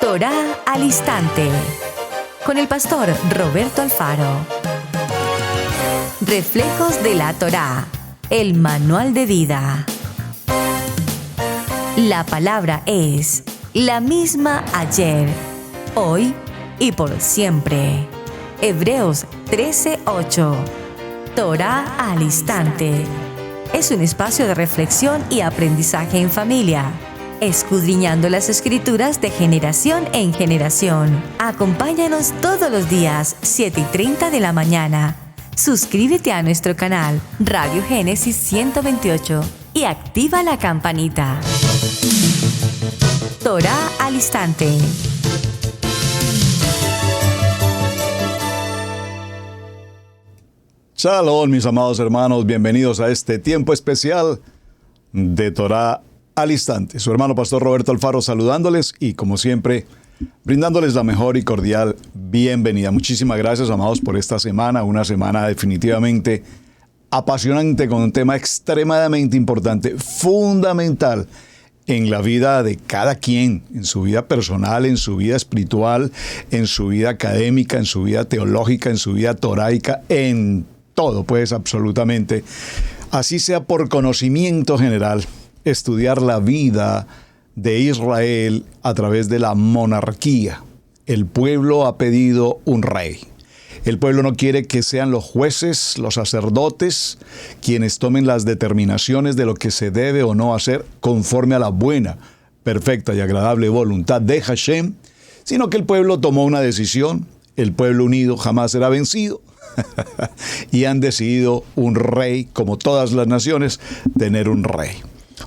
Torá al Instante, con el pastor Roberto Alfaro. Reflejos de la Torá, el manual de vida. La palabra es la misma ayer, hoy y por siempre. Hebreos 13:8. Torá al Instante. Es un espacio de reflexión y aprendizaje en familia, escudriñando las Escrituras de generación en generación. Acompáñanos todos los días, 7:30 de la mañana. Suscríbete a nuestro canal Radio Génesis 128 y activa la campanita. Torá al Instante. Shalom, mis amados hermanos, bienvenidos a este tiempo especial de Torá al Instante. Su hermano pastor Roberto Alfaro saludándoles y, como siempre, brindándoles la mejor y cordial bienvenida. Muchísimas gracias, amados, por esta semana, una semana definitivamente apasionante con un tema extremadamente importante, fundamental en la vida de cada quien, en su vida personal, en su vida espiritual, en su vida académica, en su vida teológica, en su vida toráica, en todo, pues, absolutamente. Así sea por conocimiento general, estudiar la vida de Israel a través de la monarquía. El pueblo ha pedido un rey. El pueblo no quiere que sean los jueces, los sacerdotes, quienes tomen las determinaciones de lo que se debe o no hacer conforme a la buena, perfecta y agradable voluntad de Hashem, sino que el pueblo tomó una decisión. El pueblo unido jamás será vencido. Y han decidido un rey, como todas las naciones, tener un rey.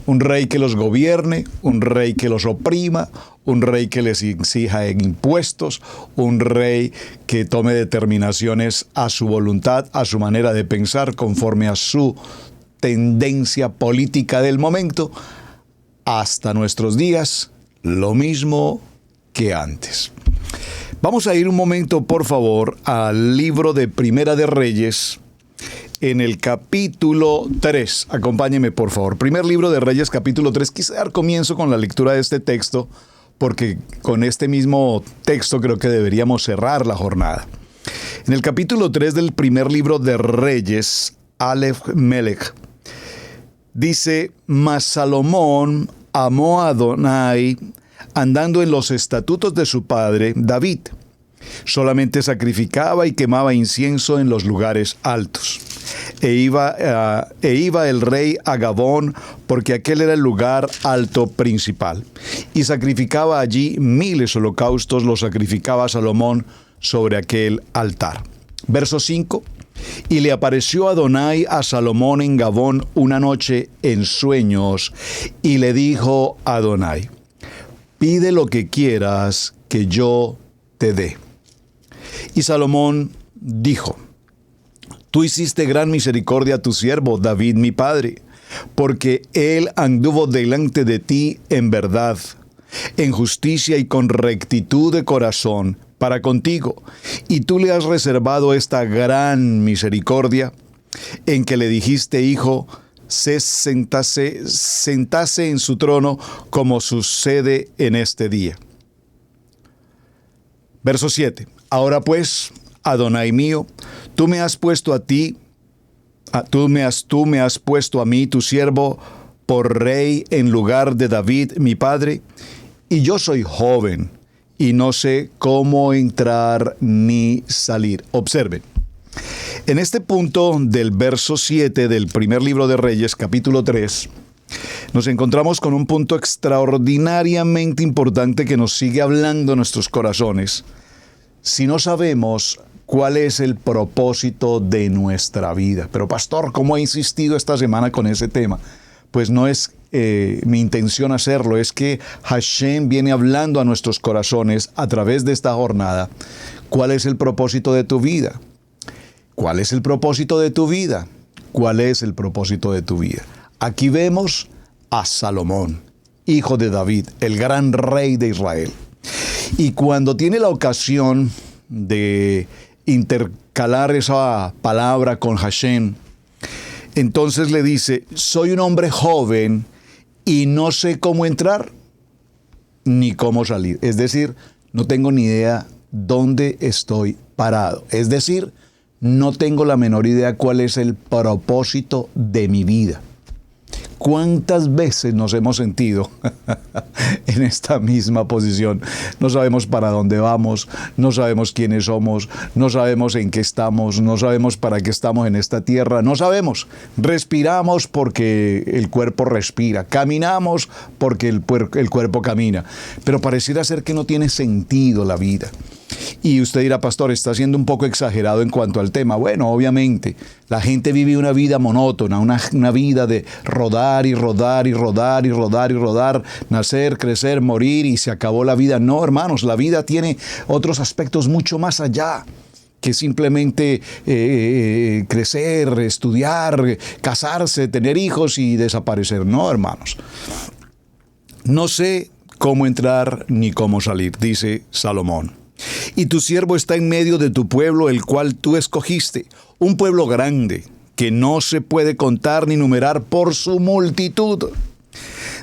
Un rey que los gobierne, un rey que los oprima, un rey que les exija en impuestos, un rey que tome determinaciones a su voluntad, a su manera de pensar, conforme a su tendencia política del momento, hasta nuestros días, lo mismo que antes. Vamos a ir un momento, por favor, al libro de Primera de Reyes, en el capítulo 3. Acompáñeme, por favor. Primer libro de Reyes, capítulo 3. Quise dar comienzo con la lectura de este texto, porque con este mismo texto creo que deberíamos cerrar la jornada. En el capítulo 3 del primer libro de Reyes, Aleph Melech, dice: Mas Salomón amó a Adonai, andando en los estatutos de su padre David. Solamente sacrificaba y quemaba incienso en los lugares altos. E iba el rey a Gabón, porque aquel era el lugar alto principal. Y sacrificaba allí 1000 holocaustos, los sacrificaba Salomón sobre aquel altar. Verso 5. Y le apareció Adonai a Salomón en Gabón una noche en sueños, y le dijo Adonai: pide lo que quieras que yo te dé. Y Salomón dijo: tú hiciste gran misericordia a tu siervo David mi padre, porque él anduvo delante de ti en verdad, en justicia y con rectitud de corazón para contigo. Y tú le has reservado esta gran misericordia, en que le dijiste: hijo, sentase en su trono, como sucede en este día. Verso 7. Ahora pues, Adonai mío, tú me has puesto a mí, tu siervo, por rey en lugar de David, mi padre, y yo soy joven, y no sé cómo entrar ni salir. Observen. En este punto del verso 7 del primer libro de Reyes, capítulo 3, nos encontramos con un punto extraordinariamente importante que nos sigue hablando en nuestros corazones si no sabemos cuál es el propósito de nuestra vida. Pero pastor, ¿cómo he insistido esta semana con ese tema? Pues no es mi intención hacerlo, es que Hashem viene hablando a nuestros corazones a través de esta jornada. ¿Cuál es el propósito de tu vida? ¿Cuál es el propósito de tu vida? ¿Cuál es el propósito de tu vida? Aquí vemos a Salomón, hijo de David, el gran rey de Israel. Y cuando tiene la ocasión de intercalar esa palabra con Hashem, entonces le dice: soy un hombre joven y no sé cómo entrar ni cómo salir. Es decir, no tengo ni idea dónde estoy parado. Es decir, no tengo la menor idea cuál es el propósito de mi vida. ¿Cuántas veces nos hemos sentido en esta misma posición? No sabemos para dónde vamos, no sabemos quiénes somos, no sabemos en qué estamos, no sabemos para qué estamos en esta tierra, no sabemos. Respiramos porque el cuerpo respira, caminamos porque el cuerpo camina, pero pareciera ser que no tiene sentido la vida. Y usted dirá, pastor, está siendo un poco exagerado en cuanto al tema. Bueno, obviamente, la gente vive una vida monótona, una vida de rodar y rodar y rodar y rodar y rodar, nacer, crecer, morir y se acabó la vida. No, hermanos, la vida tiene otros aspectos mucho más allá que simplemente crecer, estudiar, casarse, tener hijos y desaparecer. No, hermanos. No sé cómo entrar ni cómo salir, dice Salomón. Y tu siervo está en medio de tu pueblo, el cual tú escogiste, un pueblo grande, que no se puede contar ni numerar por su multitud.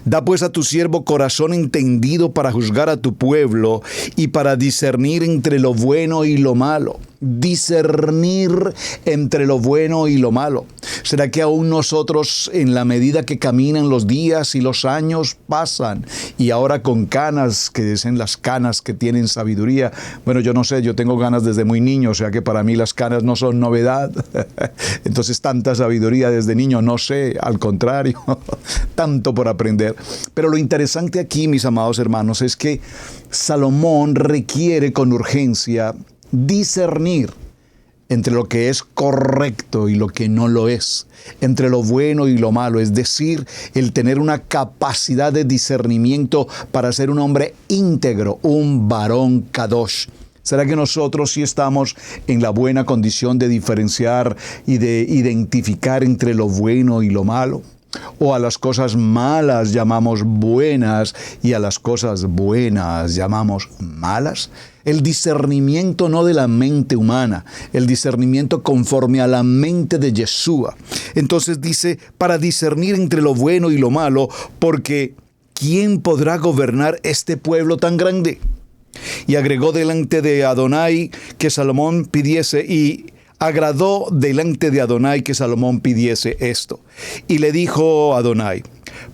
Da pues a tu siervo corazón entendido para juzgar a tu pueblo y para discernir entre lo bueno y lo malo. Discernir entre lo bueno y lo malo. ¿Será que aún nosotros, en la medida que caminan los días y los años pasan, y ahora con canas, que dicen las canas que tienen sabiduría? Bueno, yo no sé, yo tengo canas desde muy niño, o sea que para mí las canas no son novedad. Entonces, tanta sabiduría desde niño, no sé, al contrario, tanto por aprender. Pero lo interesante aquí, mis amados hermanos, es que Salomón requiere con urgencia discernir entre lo que es correcto y lo que no lo es, entre lo bueno y lo malo, es decir, el tener una capacidad de discernimiento para ser un hombre íntegro, un varón kadosh. ¿Será que nosotros sí estamos en la buena condición de diferenciar y de identificar entre lo bueno y lo malo? ¿O a las cosas malas llamamos buenas y a las cosas buenas llamamos malas? El discernimiento no de la mente humana, el discernimiento conforme a la mente de Yeshua. Entonces dice, para discernir entre lo bueno y lo malo, porque ¿quién podrá gobernar este pueblo tan grande? Y agregó delante de Adonai que Salomón pidiese, y agradó delante de Adonai que Salomón pidiese esto. Y le dijo Adonai,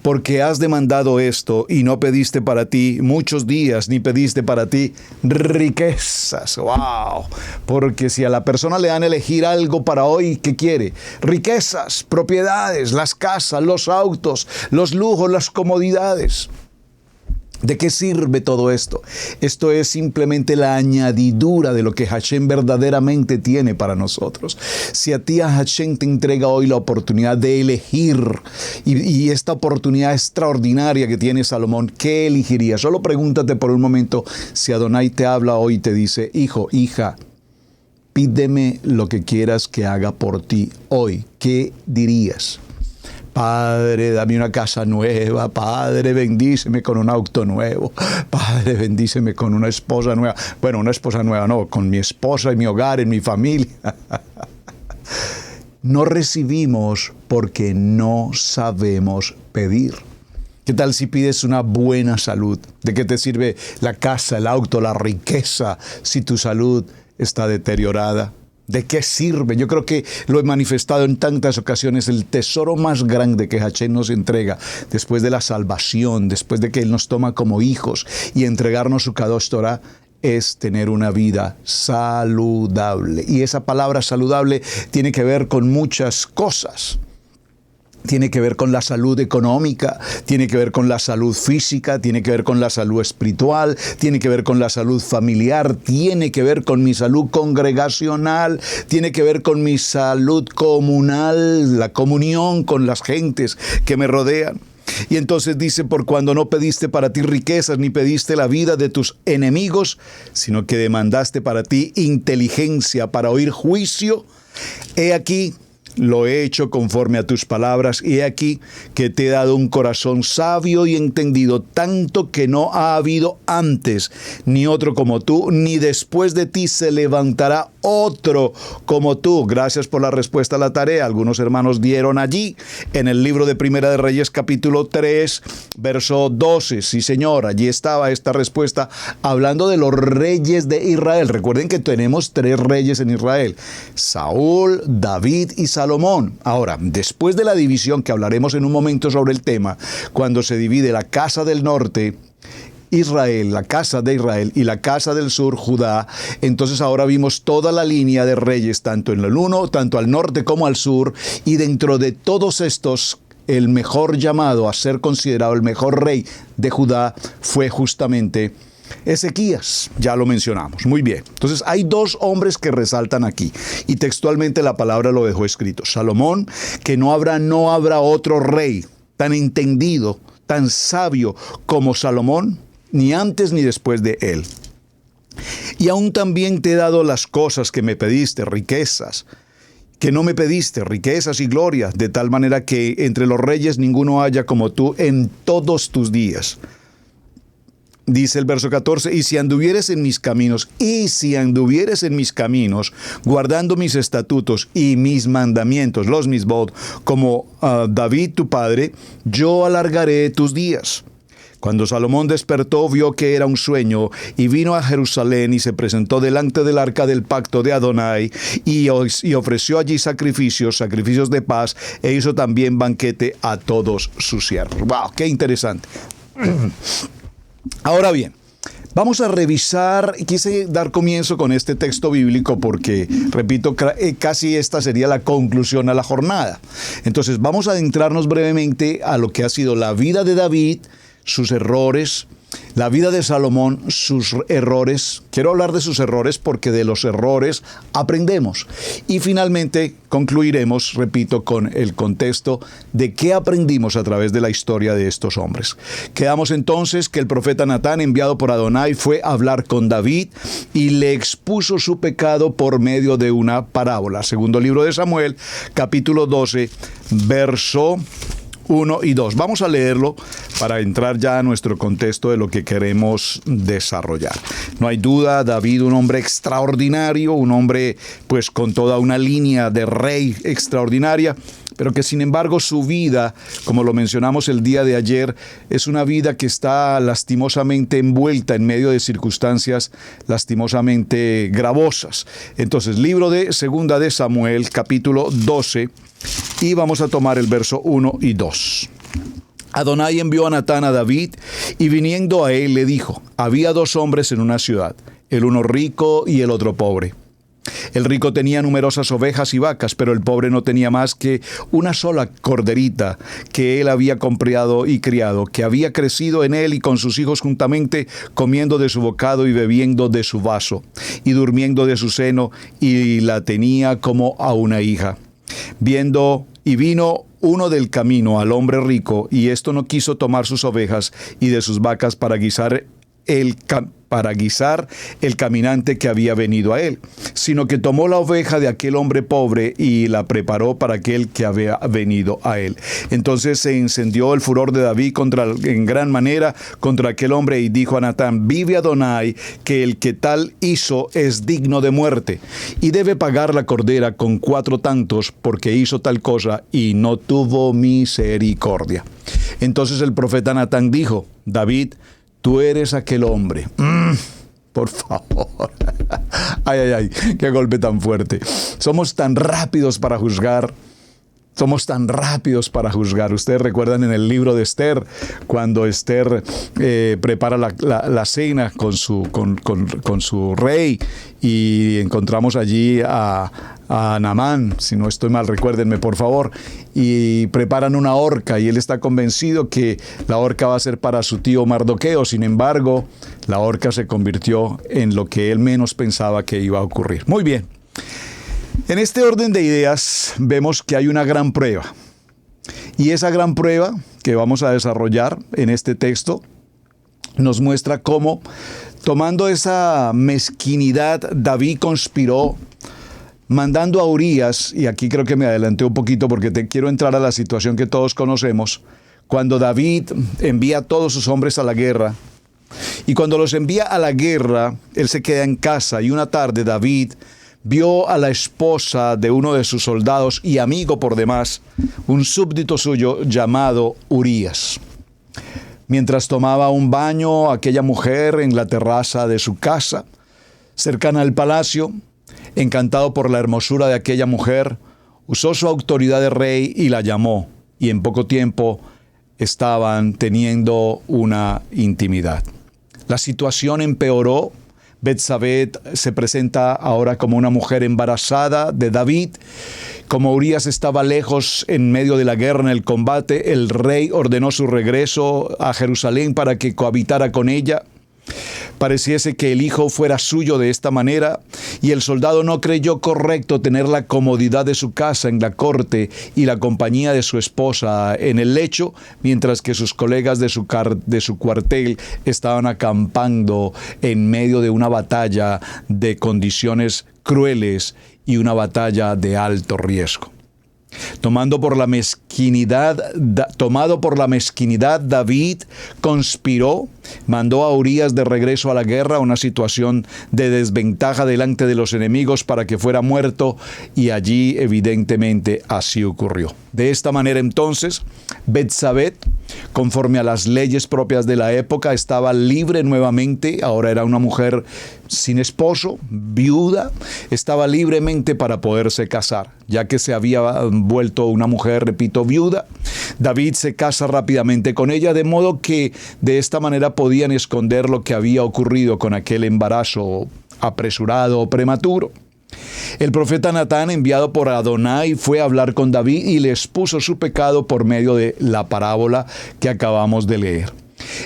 porque has demandado esto y no pediste para ti muchos días, ni pediste para ti riquezas. ¡Wow! Porque si a la persona le dan a elegir algo para hoy, ¿qué quiere? Riquezas, propiedades, las casas, los autos, los lujos, las comodidades. ¿De qué sirve todo esto? Esto es simplemente la añadidura de lo que Hashem verdaderamente tiene para nosotros. Si a ti Hashem te entrega hoy la oportunidad de elegir y esta oportunidad extraordinaria que tiene Salomón, ¿qué elegirías? Solo pregúntate por un momento si Adonai te habla hoy y te dice, hijo, hija, pídeme lo que quieras que haga por ti hoy. ¿Qué dirías? Padre, dame una casa nueva. Padre, bendíceme con un auto nuevo. Padre, bendíceme con una esposa nueva. Bueno, una esposa nueva no, con mi esposa y mi hogar, en mi familia. No recibimos porque no sabemos pedir. ¿Qué tal si pides una buena salud? ¿De qué te sirve la casa, el auto, la riqueza si tu salud está deteriorada? ¿De qué sirve? Yo creo que lo he manifestado en tantas ocasiones. El tesoro más grande que Hashem nos entrega después de la salvación, después de que Él nos toma como hijos y entregarnos su Kadosh Torah, es tener una vida saludable. Y esa palabra saludable tiene que ver con muchas cosas. Tiene que ver con la salud económica, tiene que ver con la salud física, tiene que ver con la salud espiritual, tiene que ver con la salud familiar, tiene que ver con mi salud congregacional, tiene que ver con mi salud comunal, la comunión con las gentes que me rodean. Y entonces dice, por cuando no pediste para ti riquezas, ni pediste la vida de tus enemigos, sino que demandaste para ti inteligencia para oír juicio, he aquí, lo he hecho conforme a tus palabras, y he aquí que te he dado un corazón sabio y entendido, tanto que no ha habido antes ni otro como tú, ni después de ti se levantará otro como tú. Gracias por la respuesta a la tarea. Algunos hermanos dieron allí en el libro de Primera de Reyes capítulo 3, verso 12. Sí, señor, allí estaba esta respuesta hablando de los reyes de Israel. Recuerden que tenemos 3 reyes en Israel: Saúl, David y Salomón. Ahora, después de la división, que hablaremos en un momento sobre el tema, cuando se divide la casa del norte, Israel, la casa de Israel, y la casa del sur, Judá, entonces ahora vimos toda la línea de reyes, tanto en el uno, tanto al norte como al sur, y dentro de todos estos, el mejor llamado a ser considerado el mejor rey de Judá fue justamente Ezequías. Ya lo mencionamos. Muy bien. Entonces hay 2 hombres que resaltan aquí, y textualmente la palabra lo dejó escrito. Salomón, que no habrá otro rey tan entendido, tan sabio como Salomón, ni antes ni después de él. Y aún también te he dado las cosas que me pediste, riquezas, que no me pediste, riquezas y gloria, de tal manera que entre los reyes ninguno haya como tú en todos tus días. Dice el verso 14, y si anduvieres en mis caminos, guardando mis estatutos y mis mandamientos, los misbod, como David tu padre, yo alargaré tus días. Cuando Salomón despertó, vio que era un sueño, y vino a Jerusalén y se presentó delante del arca del pacto de Adonai, y ofreció allí sacrificios de paz, e hizo también banquete a todos sus siervos. ¡Wow! ¡Qué interesante! Ahora bien, vamos a revisar. Quise dar comienzo con este texto bíblico porque, repito, casi esta sería la conclusión a la jornada. Entonces, vamos a adentrarnos brevemente a lo que ha sido la vida de David, sus errores, la vida de Salomón, sus errores. Quiero hablar de sus errores porque de los errores aprendemos. Y finalmente concluiremos, repito, con el contexto de qué aprendimos a través de la historia de estos hombres. Quedamos entonces que el profeta Natán, enviado por Adonai, fue a hablar con David y le expuso su pecado por medio de una parábola. Segundo libro de Samuel, capítulo 12, verso 1 y 2. Vamos a leerlo para entrar ya a nuestro contexto de lo que queremos desarrollar. No hay duda, David, un hombre extraordinario, un hombre pues con toda una línea de rey extraordinaria, pero que sin embargo su vida, como lo mencionamos el día de ayer, es una vida que está lastimosamente envuelta en medio de circunstancias lastimosamente gravosas. Entonces, libro de Segunda de Samuel, capítulo 12, y vamos a tomar el verso 1 y 2. Adonai envió a Natán a David, y viniendo a él le dijo: había 2 hombres en una ciudad, el uno rico y el otro pobre. El rico tenía numerosas ovejas y vacas, pero el pobre no tenía más que una sola corderita que él había comprado y criado, que había crecido en él y con sus hijos juntamente, comiendo de su bocado y bebiendo de su vaso, y durmiendo de su seno, y la tenía como a una hija. Vino uno del camino al hombre rico, y esto no quiso tomar sus ovejas y de sus vacas para guisar el caminante que había venido a él, sino que tomó la oveja de aquel hombre pobre y la preparó para aquel que había venido a él. Entonces se encendió el furor de David en gran manera contra aquel hombre, y dijo a Natán: vive Adonai, que el que tal hizo es digno de muerte, y debe pagar la cordera con 4 tantos, porque hizo tal cosa y no tuvo misericordia. Entonces el profeta Natán dijo: David, tú eres aquel hombre. Por favor. Ay, qué golpe tan fuerte. Somos tan rápidos para juzgar. Ustedes recuerdan en el libro de Esther, cuando Esther prepara la cena con su rey, y encontramos allí a Naamán, si no estoy mal, recuérdenme por favor, y preparan una horca, y él está convencido que la horca va a ser para su tío Mardoqueo. Sin embargo, la horca se convirtió en lo que él menos pensaba que iba a ocurrir. Muy bien. En este orden de ideas vemos que hay una gran prueba, y esa gran prueba que vamos a desarrollar en este texto nos muestra cómo, tomando esa mezquinidad, David conspiró, mandando a Urías, y aquí creo que me adelanté un poquito porque quiero entrar a la situación que todos conocemos, cuando David envía a todos sus hombres a la guerra, y cuando los envía a la guerra, él se queda en casa, y una tarde David vio a la esposa de uno de sus soldados y amigo por demás, un súbdito suyo llamado Urías. Mientras tomaba un baño aquella mujer en la terraza de su casa, cercana al palacio, encantado por la hermosura de aquella mujer, usó su autoridad de rey y la llamó, y en poco tiempo estaban teniendo una intimidad. La situación empeoró. Betsabé se presenta ahora como una mujer embarazada de David. Como Urías estaba lejos en medio de la guerra, en el combate, el rey ordenó su regreso a Jerusalén para que cohabitara con ella. Pareciese que el hijo fuera suyo de esta manera, y el soldado no creyó correcto tener la comodidad de su casa en la corte y la compañía de su esposa en el lecho, mientras que sus colegas de su cuartel estaban acampando en medio de una batalla de condiciones crueles y una batalla de alto riesgo. Tomado por la mezquinidad, David conspiró, mandó a Urías de regreso a la guerra, una situación de desventaja delante de los enemigos para que fuera muerto, y allí evidentemente así ocurrió. De esta manera entonces, Betsabé, conforme a las leyes propias de la época, estaba libre nuevamente. Ahora era una mujer sin esposo, viuda, estaba libremente para poderse casar, ya que se había vuelto una mujer, repito, viuda. David se casa rápidamente con ella, de modo que de esta manera podían esconder lo que había ocurrido con aquel embarazo apresurado o prematuro. El profeta Natán, enviado por Adonai, fue a hablar con David y le expuso su pecado por medio de la parábola que acabamos de leer.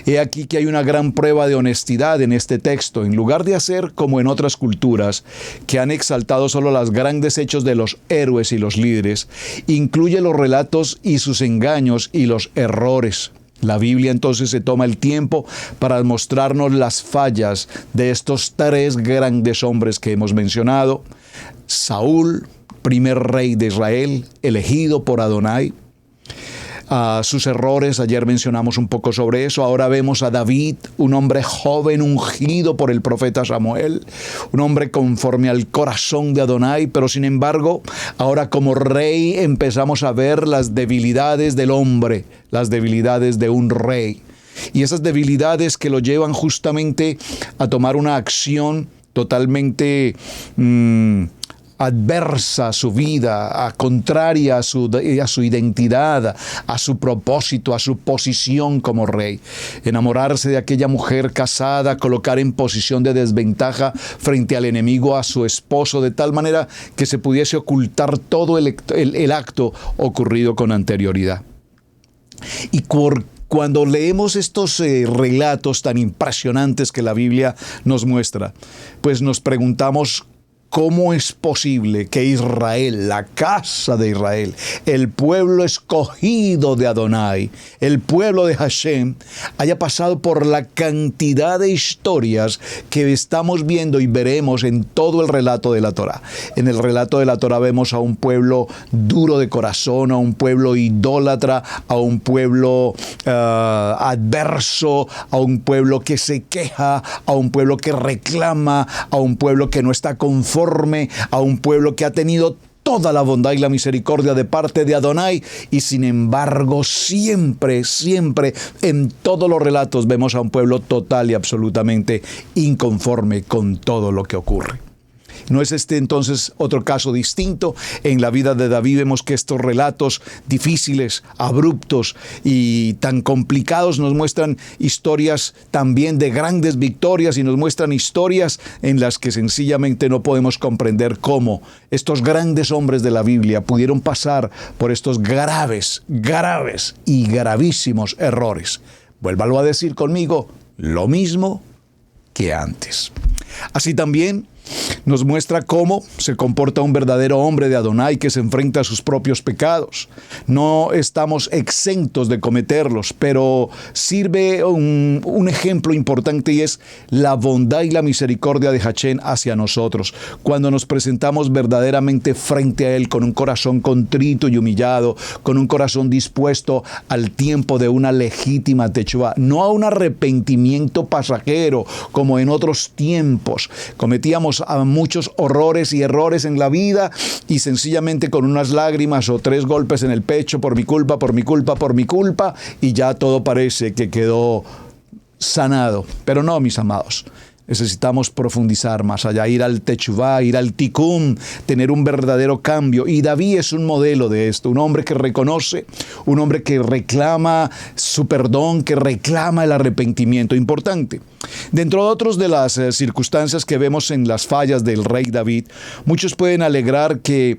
He aquí que hay una gran prueba de honestidad en este texto. En lugar de hacer como en otras culturas, que han exaltado solo los grandes hechos de los héroes y los líderes, incluye los relatos y sus engaños y los errores. La Biblia entonces se toma el tiempo para mostrarnos las fallas de estos tres grandes hombres que hemos mencionado. Saúl, primer rey de Israel, elegido por Adonai. Sus errores, ayer mencionamos un poco sobre eso. Ahora vemos a David, un hombre joven ungido por el profeta Samuel, un hombre conforme al corazón de Adonai, pero sin embargo, ahora como rey empezamos a ver las debilidades del hombre, las debilidades de un rey. Y esas debilidades que lo llevan justamente a tomar una acción totalmente adversa a su vida, contraria a su identidad, a su propósito, a su posición como rey. Enamorarse de aquella mujer casada, colocar en posición de desventaja frente al enemigo a su esposo, de tal manera que se pudiese ocultar todo el acto ocurrido con anterioridad. Y cuando leemos estos relatos tan impresionantes que la Biblia nos muestra, pues nos preguntamos, ¿cómo es posible que Israel, la casa de Israel, el pueblo escogido de Adonai, el pueblo de Hashem, haya pasado por la cantidad de historias que estamos viendo y veremos en todo el relato de la Torá? En el relato de la Torá vemos a un pueblo duro de corazón, a un pueblo idólatra, a un pueblo adverso, a un pueblo que se queja, a un pueblo que reclama, a un pueblo que no está conforme, a un pueblo que ha tenido toda la bondad y la misericordia de parte de Adonai, y sin embargo siempre en todos los relatos vemos a un pueblo total y absolutamente inconforme con todo lo que ocurre. ¿No es este entonces otro caso distinto? En la vida de David vemos que estos relatos difíciles, abruptos y tan complicados nos muestran historias también de grandes victorias, y nos muestran historias en las que sencillamente no podemos comprender cómo estos grandes hombres de la Biblia pudieron pasar por estos graves y gravísimos errores. Vuélvalo a decir conmigo, lo mismo que antes. Así también nos muestra cómo se comporta un verdadero hombre de Adonai que se enfrenta a sus propios pecados. No estamos exentos de cometerlos, pero sirve un ejemplo importante, y es la bondad y la misericordia de Hashem hacia nosotros. Cuando nos presentamos verdaderamente frente a Él con un corazón contrito y humillado, con un corazón dispuesto al tiempo de una legítima teshuva, no a un arrepentimiento pasajero como en otros tiempos. Cometíamos cometemos muchos horrores y errores en la vida y sencillamente con unas lágrimas o 3 golpes en el pecho, por mi culpa, por mi culpa, por mi culpa, y ya todo parece que quedó sanado. Pero no, mis amados. Necesitamos profundizar más allá, ir al Techuvá, ir al Tikkun, tener un verdadero cambio. Y David es un modelo de esto, un hombre que reconoce, un hombre que reclama su perdón, que reclama el arrepentimiento. Importante. Dentro de otras de las circunstancias que vemos en las fallas del rey David, muchos pueden alegar que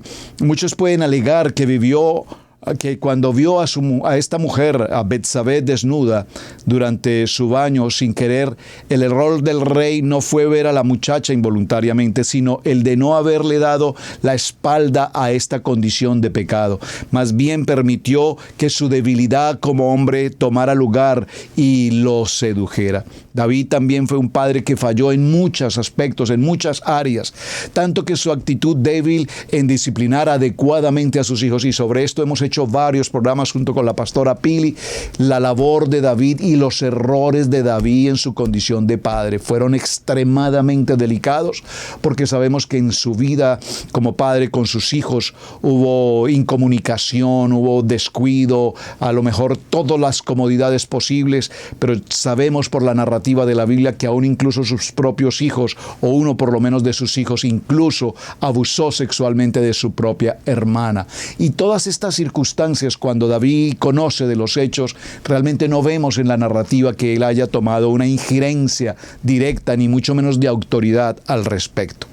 cuando vio a esta mujer, a Betsabé, desnuda durante su baño sin querer, el error del rey no fue ver a la muchacha involuntariamente, sino el de no haberle dado la espalda a esta condición de pecado. Más bien permitió que su debilidad como hombre tomara lugar y lo sedujera. David también fue un padre que falló en muchos aspectos, en muchas áreas, tanto que su actitud débil en disciplinar adecuadamente a sus hijos, y sobre esto hemos hecho varios programas junto con la pastora Pili, la labor de David y los errores de David en su condición de padre fueron extremadamente delicados, porque sabemos que en su vida como padre con sus hijos hubo incomunicación, hubo descuido, a lo mejor todas las comodidades posibles, pero sabemos por la narrativa de la Biblia que aún incluso sus propios hijos, o uno por lo menos de sus hijos, incluso abusó sexualmente de su propia hermana. Y todas estas circunstancias, cuando David conoce de los hechos, realmente no vemos en la narrativa que él haya tomado una injerencia directa, ni mucho menos de autoridad al respecto.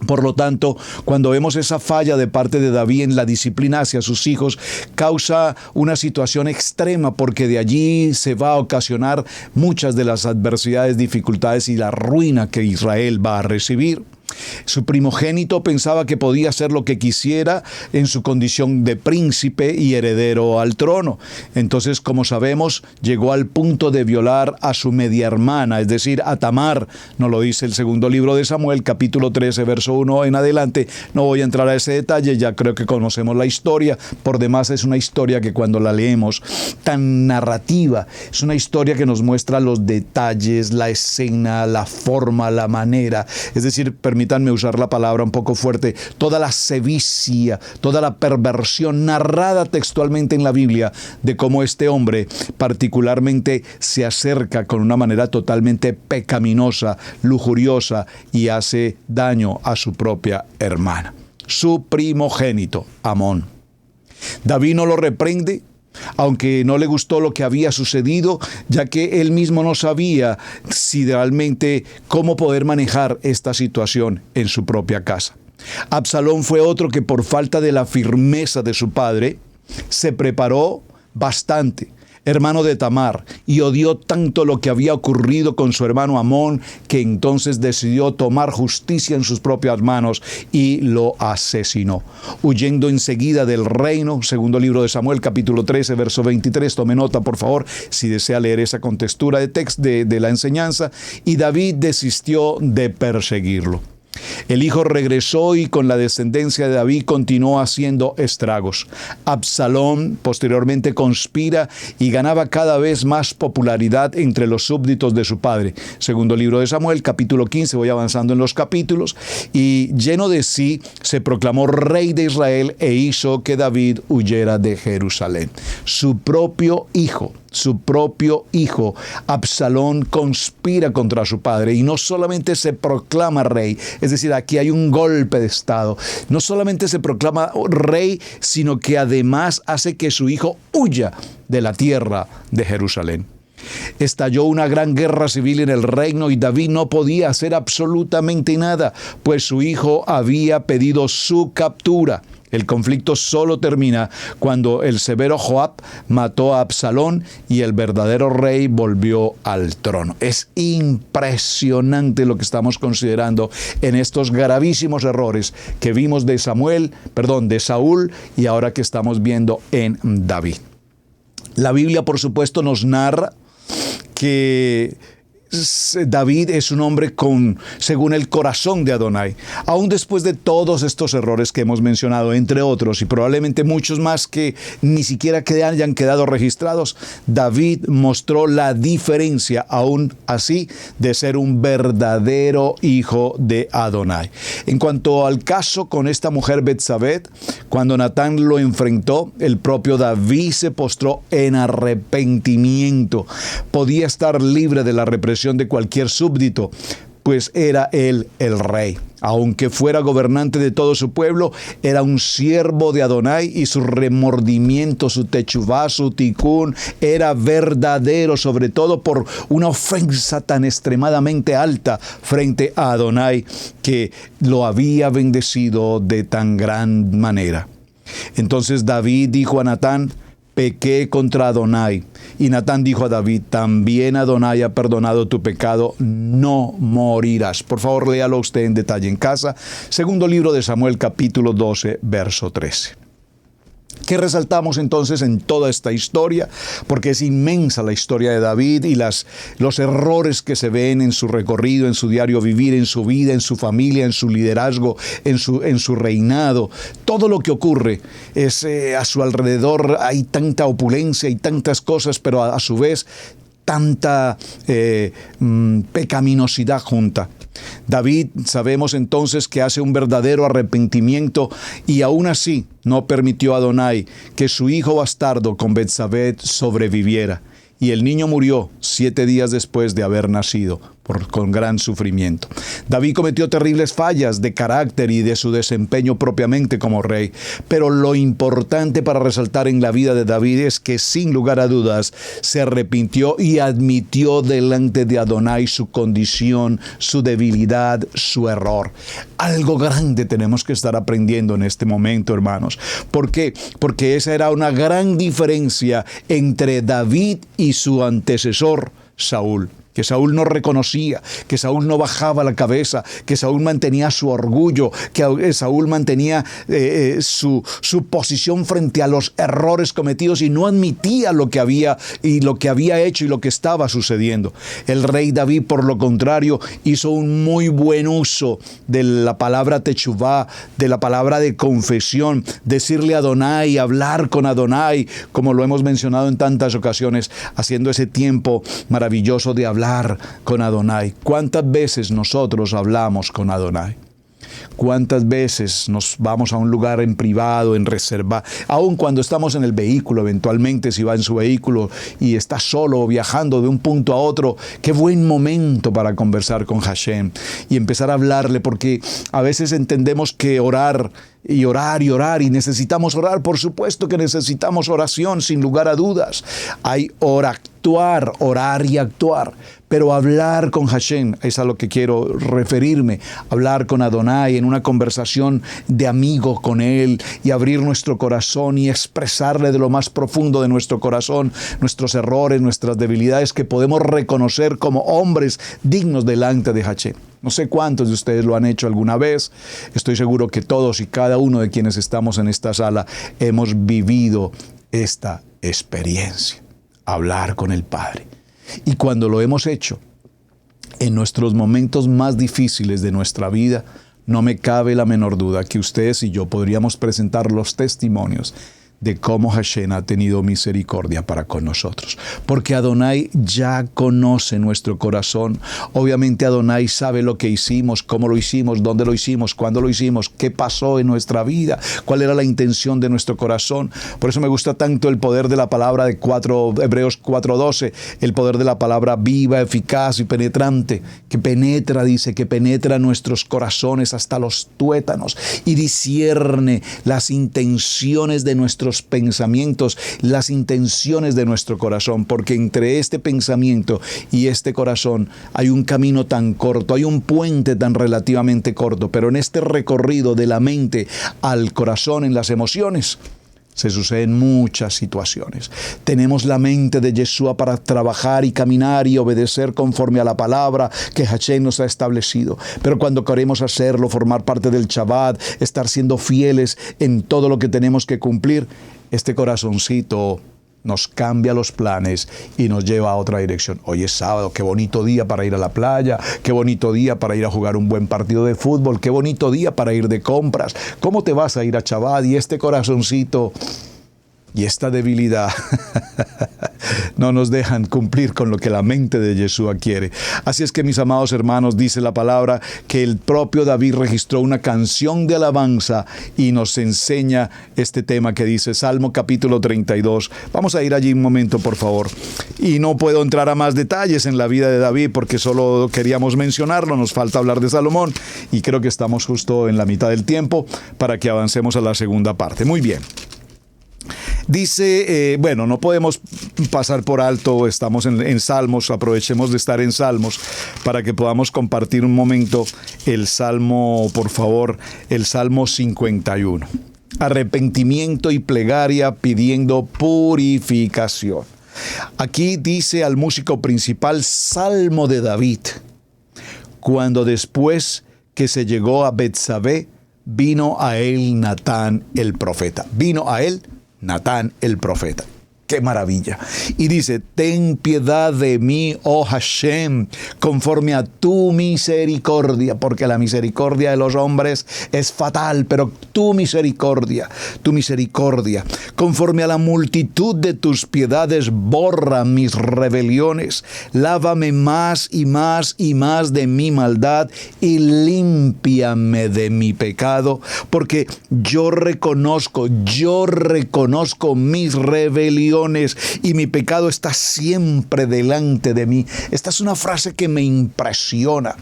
Por lo tanto, cuando vemos esa falla de parte de David en la disciplina hacia sus hijos, causa una situación extrema, porque de allí se va a ocasionar muchas de las adversidades, dificultades y la ruina que Israel va a recibir. Su primogénito pensaba que podía hacer lo que quisiera en su condición de príncipe y heredero al trono. Entonces, como sabemos, llegó al punto de violar a su media hermana, es decir, a Tamar. Nos lo dice el segundo libro de Samuel, capítulo 13, verso 1 en adelante. No voy a entrar a ese detalle, ya creo que conocemos la historia. Por demás, es una historia que cuando la leemos, tan narrativa, es una historia que nos muestra los detalles, la escena, la forma, la manera. Es decir, permítanme usar la palabra un poco fuerte, toda la sevicia, toda la perversión narrada textualmente en la Biblia de cómo este hombre particularmente se acerca con una manera totalmente pecaminosa, lujuriosa, y hace daño a su propia hermana. Su primogénito, Amón. David no lo reprende, aunque no le gustó lo que había sucedido, ya que él mismo no sabía si realmente cómo poder manejar esta situación en su propia casa. Absalón fue otro que, por falta de la firmeza de su padre, se preparó bastante, hermano de Tamar, y odió tanto lo que había ocurrido con su hermano Amón, que entonces decidió tomar justicia en sus propias manos y lo asesinó. Huyendo enseguida del reino, segundo libro de Samuel, capítulo 13, verso 23, tome nota por favor, si desea leer esa contextura de texto de la enseñanza, y David desistió de perseguirlo. El hijo regresó y con la descendencia de David continuó haciendo estragos. Absalón posteriormente conspira y ganaba cada vez más popularidad entre los súbditos de su padre. Segundo libro de Samuel, capítulo 15, voy avanzando en los capítulos, y lleno de sí se proclamó rey de Israel e hizo que David huyera de Jerusalén. Su propio hijo, Absalón, conspira contra su padre, y no solamente se proclama rey, es decir, aquí hay un golpe de estado. No solamente se proclama rey, sino que además hace que su hijo huya de la tierra de Jerusalén. Estalló una gran guerra civil en el reino y David no podía hacer absolutamente nada, pues su hijo había pedido su captura. El conflicto solo termina cuando el severo Joab mató a Absalón y el verdadero rey volvió al trono. Es impresionante lo que estamos considerando en estos gravísimos errores que vimos de Saúl, y ahora que estamos viendo en David. La Biblia, por supuesto, nos narra que David es un hombre según el corazón de Adonai. Aún después de todos estos errores que hemos mencionado, entre otros, y probablemente muchos más que ni siquiera hayan quedado registrados, David mostró la diferencia, aún así, de ser un verdadero hijo de Adonai. En cuanto al caso con esta mujer Betsabé, cuando Natán lo enfrentó, el propio David se postró en arrepentimiento. Podía estar libre de la represión de cualquier súbdito, pues era él el rey. Aunque fuera gobernante de todo su pueblo, era un siervo de Adonai y su remordimiento, su techuvá, su tikkun, era verdadero, sobre todo por una ofensa tan extremadamente alta frente a Adonai, que lo había bendecido de tan gran manera. Entonces David dijo a Natán: pequé contra Adonai. Y Natán dijo a David: también Adonai ha perdonado tu pecado, no morirás. Por favor, léalo usted en detalle en casa. Segundo libro de Samuel, capítulo 12, verso 13. ¿Qué resaltamos entonces en toda esta historia? Porque es inmensa la historia de David y los errores que se ven en su recorrido, en su diario vivir, en su vida, en su familia, en su liderazgo, en su reinado. Todo lo que ocurre es a su alrededor. Hay tanta opulencia y tantas cosas, pero a su vez tanta pecaminosidad junta. David, sabemos entonces que hace un verdadero arrepentimiento y aún así no permitió a Adonai que su hijo bastardo con Betsabé sobreviviera. Y el niño murió 7 días después de haber nacido, con gran sufrimiento. David cometió terribles fallas de carácter y de su desempeño propiamente como rey. Pero lo importante para resaltar en la vida de David es que sin lugar a dudas se arrepintió y admitió delante de Adonai su condición, su debilidad, su error. Algo grande tenemos que estar aprendiendo en este momento, hermanos. ¿Por qué? Porque esa era una gran diferencia entre David y su antecesor, Saúl. Que Saúl no reconocía, que Saúl no bajaba la cabeza, que Saúl mantenía su orgullo, que Saúl mantenía su posición frente a los errores cometidos y no admitía lo que había hecho y lo que estaba sucediendo. El rey David, por lo contrario, hizo un muy buen uso de la palabra techuvá, de la palabra de confesión, decirle a Adonai, hablar con Adonai, como lo hemos mencionado en tantas ocasiones, haciendo ese tiempo maravilloso de hablar con Adonai. ¿Cuántas veces nosotros hablamos con Adonai? ¿Cuántas veces nos vamos a un lugar en privado, en reserva? Aun cuando estamos en el vehículo, eventualmente si va en su vehículo y está solo viajando de un punto a otro, qué buen momento para conversar con Hashem y empezar a hablarle, porque a veces entendemos que orar y orar y necesitamos orar. Por supuesto que necesitamos oración, sin lugar a dudas. Hay orar y actuar, pero hablar con Hashem es a lo que quiero referirme. Hablar con Adonai en una conversación de amigo con Él y abrir nuestro corazón y expresarle de lo más profundo de nuestro corazón nuestros errores, nuestras debilidades que podemos reconocer como hombres dignos delante de Hashem. No sé cuántos de ustedes lo han hecho alguna vez. Estoy seguro que todos y cada uno de quienes estamos en esta sala hemos vivido esta experiencia. Hablar con el Padre. Y cuando lo hemos hecho, en nuestros momentos más difíciles de nuestra vida, no me cabe la menor duda que ustedes y yo podríamos presentar los testimonios de cómo Hashem ha tenido misericordia para con nosotros. Porque Adonai ya conoce nuestro corazón. Obviamente Adonai sabe lo que hicimos, cómo lo hicimos, dónde lo hicimos, cuándo lo hicimos, qué pasó en nuestra vida, cuál era la intención de nuestro corazón. Por eso me gusta tanto el poder de la palabra de Hebreos 4:12, el poder de la palabra viva, eficaz y penetrante, que penetra, dice, que penetra nuestros corazones hasta los tuétanos y discierne las intenciones de nuestros pensamientos, las intenciones de nuestro corazón, porque entre este pensamiento y este corazón hay un camino tan corto, hay un puente tan relativamente corto, pero en este recorrido de la mente al corazón, en las emociones, se suceden muchas situaciones. Tenemos la mente de Yeshua para trabajar y caminar y obedecer conforme a la palabra que Hashem nos ha establecido. Pero cuando queremos hacerlo, formar parte del Shabbat, estar siendo fieles en todo lo que tenemos que cumplir, este corazoncito nos cambia los planes y nos lleva a otra dirección. Hoy es sábado, qué bonito día para ir a la playa, qué bonito día para ir a jugar un buen partido de fútbol, qué bonito día para ir de compras. ¿Cómo te vas a ir a Chabad? Y este corazoncito y esta debilidad no nos dejan cumplir con lo que la mente de Yeshua quiere. Así es que, mis amados hermanos, dice la palabra que el propio David registró una canción de alabanza y nos enseña este tema que dice Salmo capítulo 32. Vamos a ir allí un momento, por favor. Y no puedo entrar a más detalles en la vida de David porque solo queríamos mencionarlo, nos falta hablar de Salomón y creo que estamos justo en la mitad del tiempo para que avancemos a la segunda parte. Muy bien. Dice, no podemos pasar por alto, estamos en Salmos, aprovechemos de estar en Salmos para que podamos compartir un momento el Salmo, por favor, el Salmo 51. Arrepentimiento y plegaria pidiendo purificación. Aquí dice al músico principal, Salmo de David, cuando después que se llegó a Betsabé, vino a él Natán el profeta. Vino a él Natán el profeta. ¡Qué maravilla! Y dice, ten piedad de mí, oh Hashem, conforme a tu misericordia, porque la misericordia de los hombres es fatal, pero tu misericordia, conforme a la multitud de tus piedades, borra mis rebeliones, lávame más y más y más de mi maldad y límpiame de mi pecado, porque yo reconozco mis rebeliones y mi pecado está siempre delante de mí. Esta es una frase que me impresiona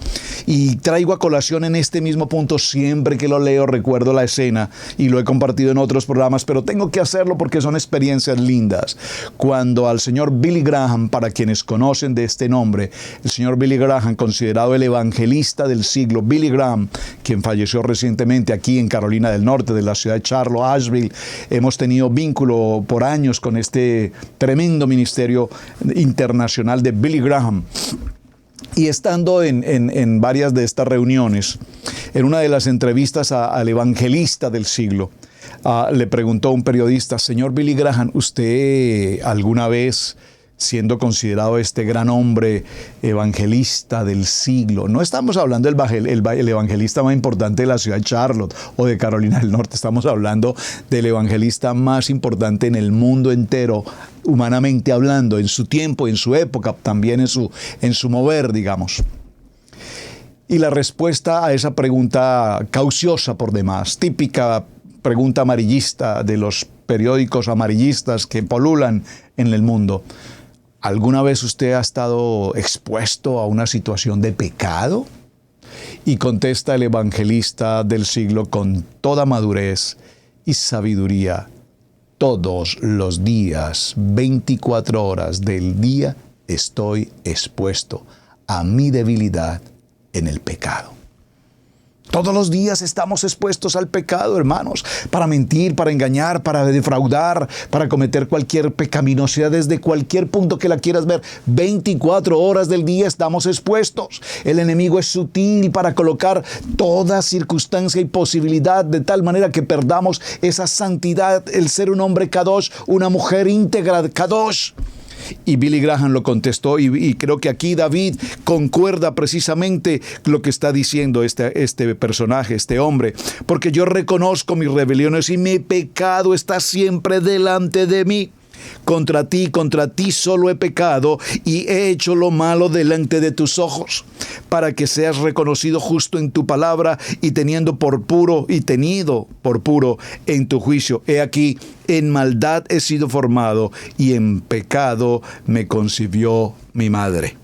y traigo a colación en este mismo punto siempre que lo leo. Recuerdo la escena y lo he compartido en otros programas, pero tengo que hacerlo porque son experiencias lindas. Cuando al señor Billy Graham, para quienes conocen de este nombre, el señor Billy Graham, considerado el evangelista del siglo, Billy Graham, quien falleció recientemente aquí en Carolina del Norte, de la ciudad de Charlotte, Asheville, hemos tenido vínculo por años con este tremendo ministerio internacional de Billy Graham. Y estando en varias de estas reuniones, en una de las entrevistas al evangelista del siglo, le preguntó un periodista, señor Billy Graham, ¿usted alguna vez, siendo considerado este gran hombre evangelista del siglo, no estamos hablando del evangelista más importante de la ciudad de Charlotte o de Carolina del Norte, estamos hablando del evangelista más importante en el mundo entero, humanamente hablando, en su tiempo, en su época, también en su mover, digamos? Y la respuesta a esa pregunta, cauciosa por demás, típica pregunta amarillista de los periódicos amarillistas que polulan en el mundo: ¿alguna vez usted ha estado expuesto a una situación de pecado? Y contesta el evangelista del siglo con toda madurez y sabiduría: todos los días, 24 horas del día, estoy expuesto a mi debilidad en el pecado. Todos los días estamos expuestos al pecado, hermanos, para mentir, para engañar, para defraudar, para cometer cualquier pecaminosidad desde cualquier punto que la quieras ver. 24 horas del día estamos expuestos. El enemigo es sutil para colocar toda circunstancia y posibilidad de tal manera que perdamos esa santidad, el ser un hombre kadosh, una mujer íntegra kadosh. Y Billy Graham lo contestó y creo que aquí David concuerda precisamente lo que está diciendo este personaje, este hombre, porque yo reconozco mis rebeliones y mi pecado está siempre delante de mí. Contra ti solo he pecado y he hecho lo malo delante de tus ojos, para que seas reconocido justo en tu palabra y tenido por puro en tu juicio. He aquí, en maldad he sido formado y en pecado me concibió mi madre.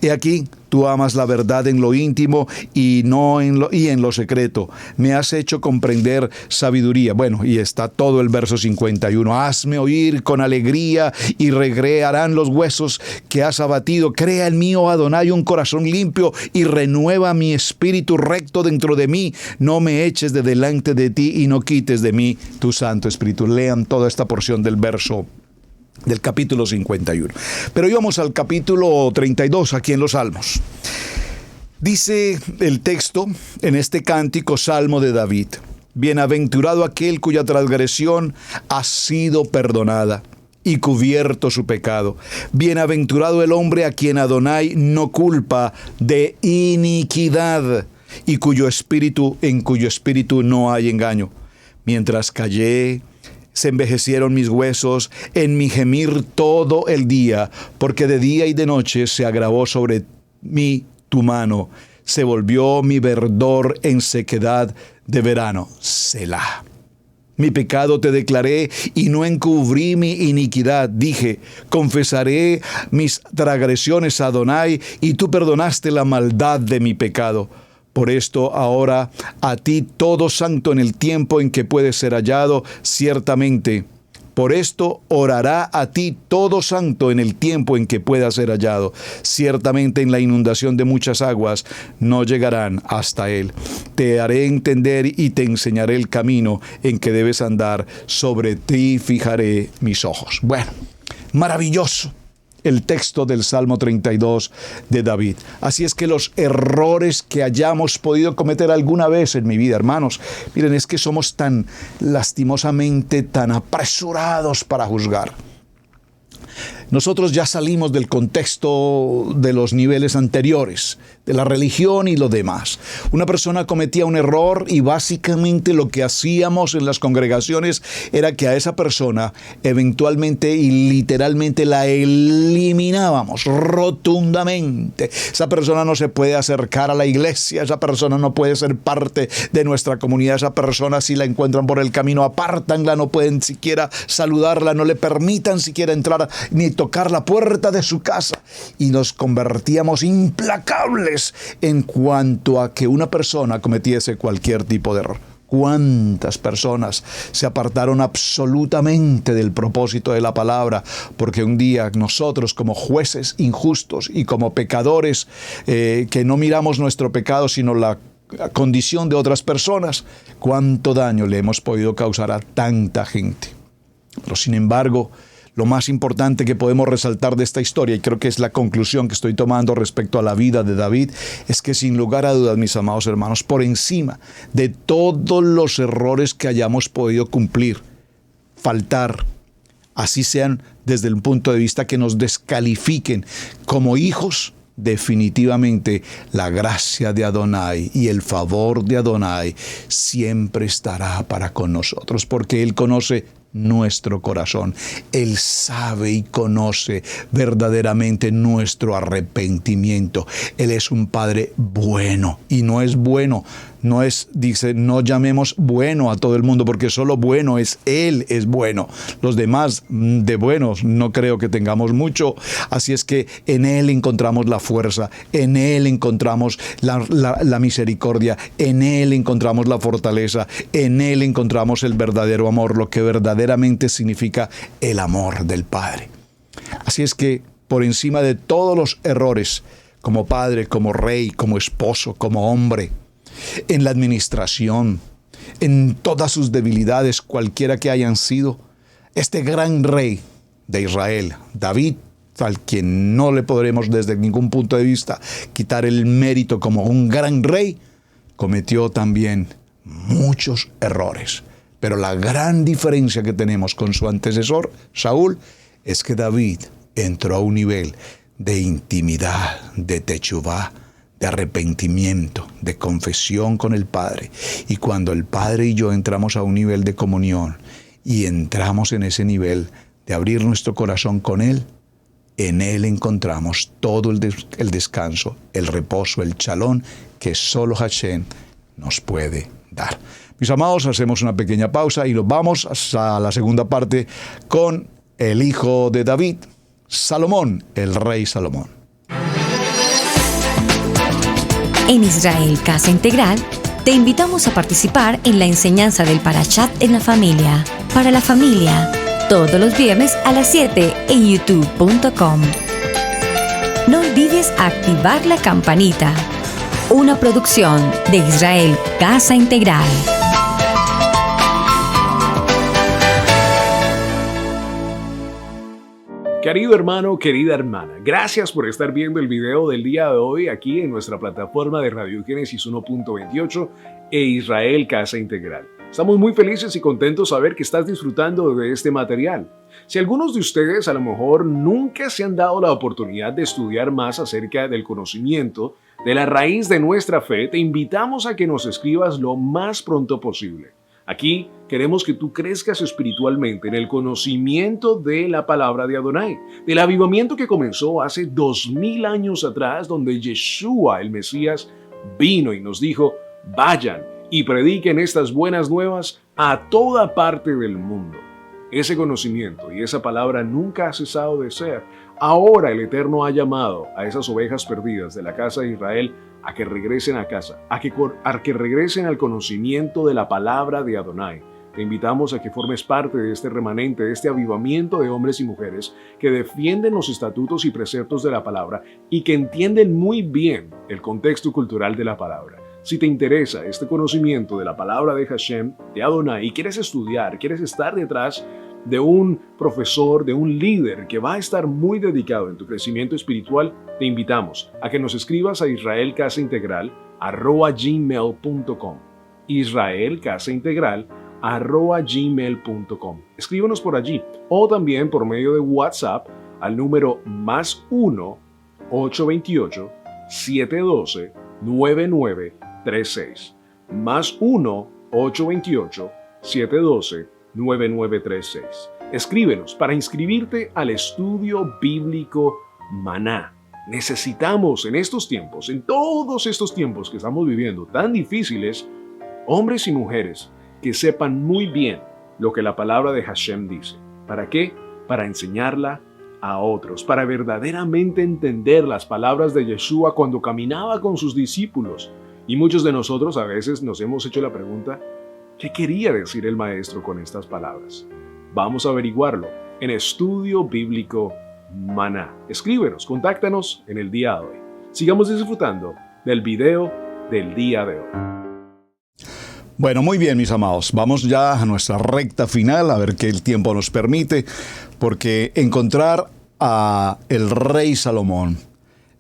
He aquí, tú amas la verdad en lo íntimo y en lo secreto. Me has hecho comprender sabiduría. Bueno, y está todo el verso 51. Hazme oír con alegría y recrearán los huesos que has abatido. Crea en mí, oh Adonai, un corazón limpio y renueva mi espíritu recto dentro de mí. No me eches de delante de ti y no quites de mí tu Santo Espíritu. Lean toda esta porción del verso del capítulo 51. Pero íbamos al capítulo 32 aquí en los Salmos. Dice el texto en este cántico salmo de David: bienaventurado aquel cuya transgresión ha sido perdonada y cubierto su pecado. Bienaventurado el hombre a quien Adonai no culpa de iniquidad y en cuyo espíritu no hay engaño. Mientras callé, se envejecieron mis huesos en mi gemir todo el día, porque de día y de noche se agravó sobre mí tu mano. Se volvió mi verdor en sequedad de verano. Selah. Mi pecado te declaré y no encubrí mi iniquidad. Dije, confesaré mis transgresiones a Adonai, y tú perdonaste la maldad de mi pecado. Por esto ahora a ti todo santo en el tiempo en que puede ser hallado, ciertamente. Por esto orará a ti todo santo en el tiempo en que pueda ser hallado. Ciertamente en la inundación de muchas aguas no llegarán hasta él. Te haré entender y te enseñaré el camino en que debes andar. Sobre ti fijaré mis ojos. Bueno, maravilloso el texto del Salmo 32 de David. Así es que los errores que hayamos podido cometer alguna vez en mi vida, hermanos, miren, es que somos tan lastimosamente tan apresurados para juzgar. Nosotros ya salimos del contexto de los niveles anteriores, de la religión y lo demás. Una persona cometía un error y básicamente lo que hacíamos en las congregaciones era que a esa persona eventualmente y literalmente la eliminábamos rotundamente. Esa persona no se puede acercar a la iglesia, esa persona no puede ser parte de nuestra comunidad, esa persona si la encuentran por el camino, apártanla, no pueden siquiera saludarla, no le permitan siquiera entrar ni tocar la puerta de su casa. Y nos convertíamos implacables en cuanto a que una persona cometiese cualquier tipo de error. ¿Cuántas personas se apartaron absolutamente del propósito de la palabra? Porque un día nosotros, como jueces injustos y como pecadores que no miramos nuestro pecado sino la condición de otras personas, cuánto daño le hemos podido causar a tanta gente. Pero sin embargo, lo más importante que podemos resaltar de esta historia, y creo que es la conclusión que estoy tomando respecto a la vida de David, es que sin lugar a dudas, mis amados hermanos, por encima de todos los errores que hayamos podido cumplir, faltar, así sean desde el punto de vista que nos descalifiquen como hijos, definitivamente la gracia de Adonai y el favor de Adonai siempre estará para con nosotros, porque Él conoce nuestro corazón. Él sabe y conoce verdaderamente nuestro arrepentimiento. Él es un Padre bueno y no es bueno. Dice, no llamemos bueno a todo el mundo porque solo bueno es Él, es bueno. Los demás de buenos no creo que tengamos mucho. Así es que en Él encontramos la fuerza, en Él encontramos la misericordia, en Él encontramos la fortaleza, en Él encontramos el verdadero amor, lo que verdaderamente significa el amor del Padre. Así es que por encima de todos los errores, como padre, como rey, como esposo, como hombre, en la administración, en todas sus debilidades, cualquiera que hayan sido, este gran rey de Israel, David, al quien no le podremos desde ningún punto de vista quitar el mérito como un gran rey, cometió también muchos errores. Pero la gran diferencia que tenemos con su antecesor, Saúl, es que David entró a un nivel de intimidad, de techuvá, de arrepentimiento, de confesión con el Padre. Y cuando el Padre y yo entramos a un nivel de comunión y entramos en ese nivel de abrir nuestro corazón con Él, en Él encontramos todo el descanso, el reposo, el shalom que solo Hashem nos puede dar. Mis amados, hacemos una pequeña pausa y nos vamos a la segunda parte con el hijo de David, Salomón, el rey Salomón. En Israel Casa Integral, te invitamos a participar en la enseñanza del Parashat en la familia, para la familia, todos los viernes a las 7 en youtube.com. No olvides activar la campanita. Una producción de Israel Casa Integral. Querido hermano, querida hermana, gracias por estar viendo el video del día de hoy aquí en nuestra plataforma de Radio Génesis 1.28 e Israel Casa Integral. Estamos muy felices y contentos de saber que estás disfrutando de este material. Si algunos de ustedes a lo mejor nunca se han dado la oportunidad de estudiar más acerca del conocimiento de la raíz de nuestra fe, te invitamos a que nos escribas lo más pronto posible. Aquí queremos que tú crezcas espiritualmente en el conocimiento de la palabra de Adonai, del avivamiento que comenzó hace 2000 años atrás, donde Yeshua, el Mesías, vino y nos dijo: vayan y prediquen estas buenas nuevas a toda parte del mundo. Ese conocimiento y esa palabra nunca ha cesado de ser. Ahora el Eterno ha llamado a esas ovejas perdidas de la casa de Israel a que regresen a casa, a que regresen al conocimiento de la palabra de Adonai. Te invitamos a que formes parte de este remanente, de este avivamiento de hombres y mujeres que defienden los estatutos y preceptos de la palabra y que entienden muy bien el contexto cultural de la palabra. Si te interesa este conocimiento de la palabra de Hashem, de Adonai, y quieres estudiar, quieres estar detrás de un profesor, de un líder que va a estar muy dedicado en tu crecimiento espiritual, te invitamos a que nos escribas a israelcasaintegral@gmail.com. israelcasaintegral@gmail.com. Escríbanos por allí o también por medio de WhatsApp al número +1 828 712 9936. +1 828 712 9936. Escríbenos para inscribirte al estudio bíblico Maná. Necesitamos en estos tiempos, en todos estos tiempos que estamos viviendo tan difíciles, hombres y mujeres que sepan muy bien lo que la palabra de Hashem dice. ¿Para qué? Para enseñarla a otros, para verdaderamente entender las palabras de Yeshua cuando caminaba con sus discípulos. Y muchos de nosotros a veces nos hemos hecho la pregunta: ¿qué quería decir el maestro con estas palabras? Vamos a averiguarlo en Estudio Bíblico Maná. Escríbenos, contáctanos en el día de hoy. Sigamos disfrutando del video del día de hoy. Bueno, muy bien, mis amados. Vamos ya a nuestra recta final, a ver qué el tiempo nos permite, porque encontrar a el rey Salomón,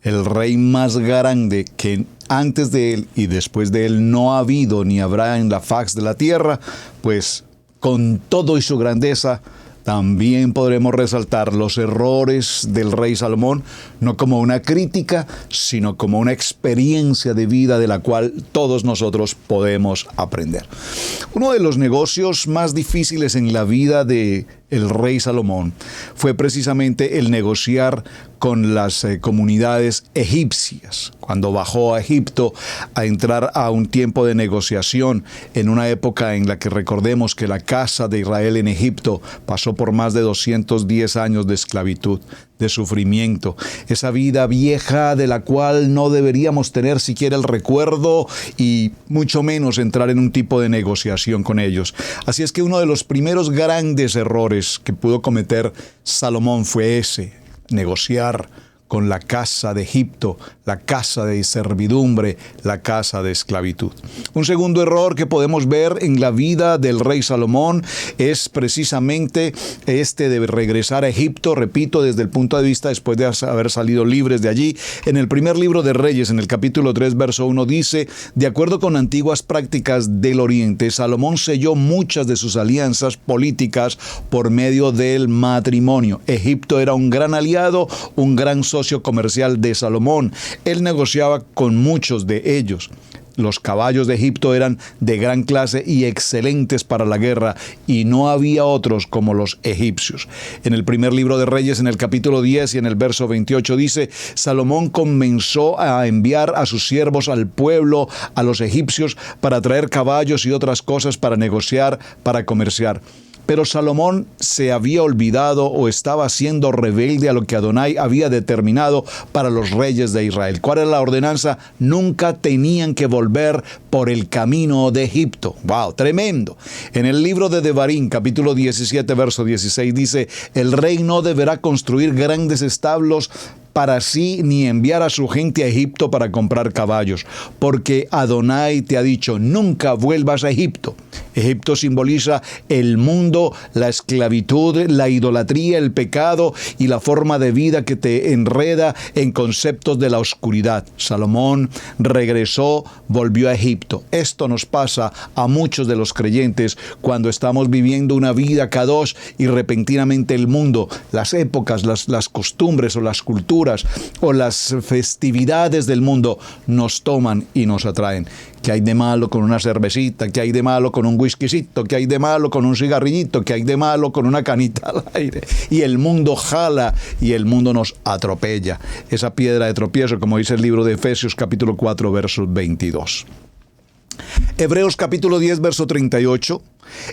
el rey más grande que antes de él y después de él no ha habido ni habrá en la faz de la tierra, pues con todo y su grandeza, también podremos resaltar los errores del rey Salomón, no como una crítica, sino como una experiencia de vida de la cual todos nosotros podemos aprender. Uno de los negocios más difíciles en la vida de el rey Salomón fue precisamente el negociar con las comunidades egipcias, cuando bajó a Egipto a entrar a un tiempo de negociación en una época en la que recordemos que la casa de Israel en Egipto pasó por más de 210 años de esclavitud, de sufrimiento, esa vida vieja de la cual no deberíamos tener siquiera el recuerdo y mucho menos entrar en un tipo de negociación con ellos. Así es que uno de los primeros grandes errores que pudo cometer Salomón fue ese: negociar con la casa de Egipto, la casa de servidumbre, la casa de esclavitud. Un segundo error que podemos ver en la vida del rey Salomón es precisamente este de regresar a Egipto, repito, desde el punto de vista después de haber salido libres de allí. En el primer libro de Reyes, en el capítulo 3, verso 1, dice: de acuerdo con antiguas prácticas del Oriente, Salomón selló muchas de sus alianzas políticas por medio del matrimonio. Egipto era un gran aliado, un gran socio comercial de Salomón. Él negociaba con muchos de ellos. Los caballos de Egipto eran de gran clase y excelentes para la guerra, y no había otros como los egipcios. En el primer libro de Reyes, en el capítulo 10 y en el verso 28 dice: Salomón comenzó a enviar a sus siervos al pueblo, a los egipcios, para traer caballos y otras cosas para negociar, para comerciar. Pero Salomón se había olvidado o estaba siendo rebelde a lo que Adonai había determinado para los reyes de Israel. ¿Cuál era la ordenanza? Nunca tenían que volver por el camino de Egipto. ¡Wow! Tremendo. En el libro de Devarim, capítulo 17, verso 16, dice: el rey no deberá construir grandes establos para sí ni enviar a su gente a Egipto para comprar caballos, porque Adonai te ha dicho, nunca vuelvas a Egipto. Egipto simboliza el mundo, la esclavitud, la idolatría, el pecado y la forma de vida que te enreda en conceptos de la oscuridad. Salomón regresó, volvió a Egipto. Esto nos pasa a muchos de los creyentes cuando estamos viviendo una vida kadosh y repentinamente el mundo, las épocas, las costumbres o las culturas o las festividades del mundo nos toman y nos atraen. ¿Qué hay de malo con una cervecita? ¿Qué hay de malo con un whiskycito? ¿Qué hay de malo con un cigarrillito? ¿Qué hay de malo con una canita al aire? Y el mundo jala y el mundo nos atropella. Esa piedra de tropiezo, como dice el libro de Efesios capítulo 4, verso 22. Hebreos capítulo 10, verso 38.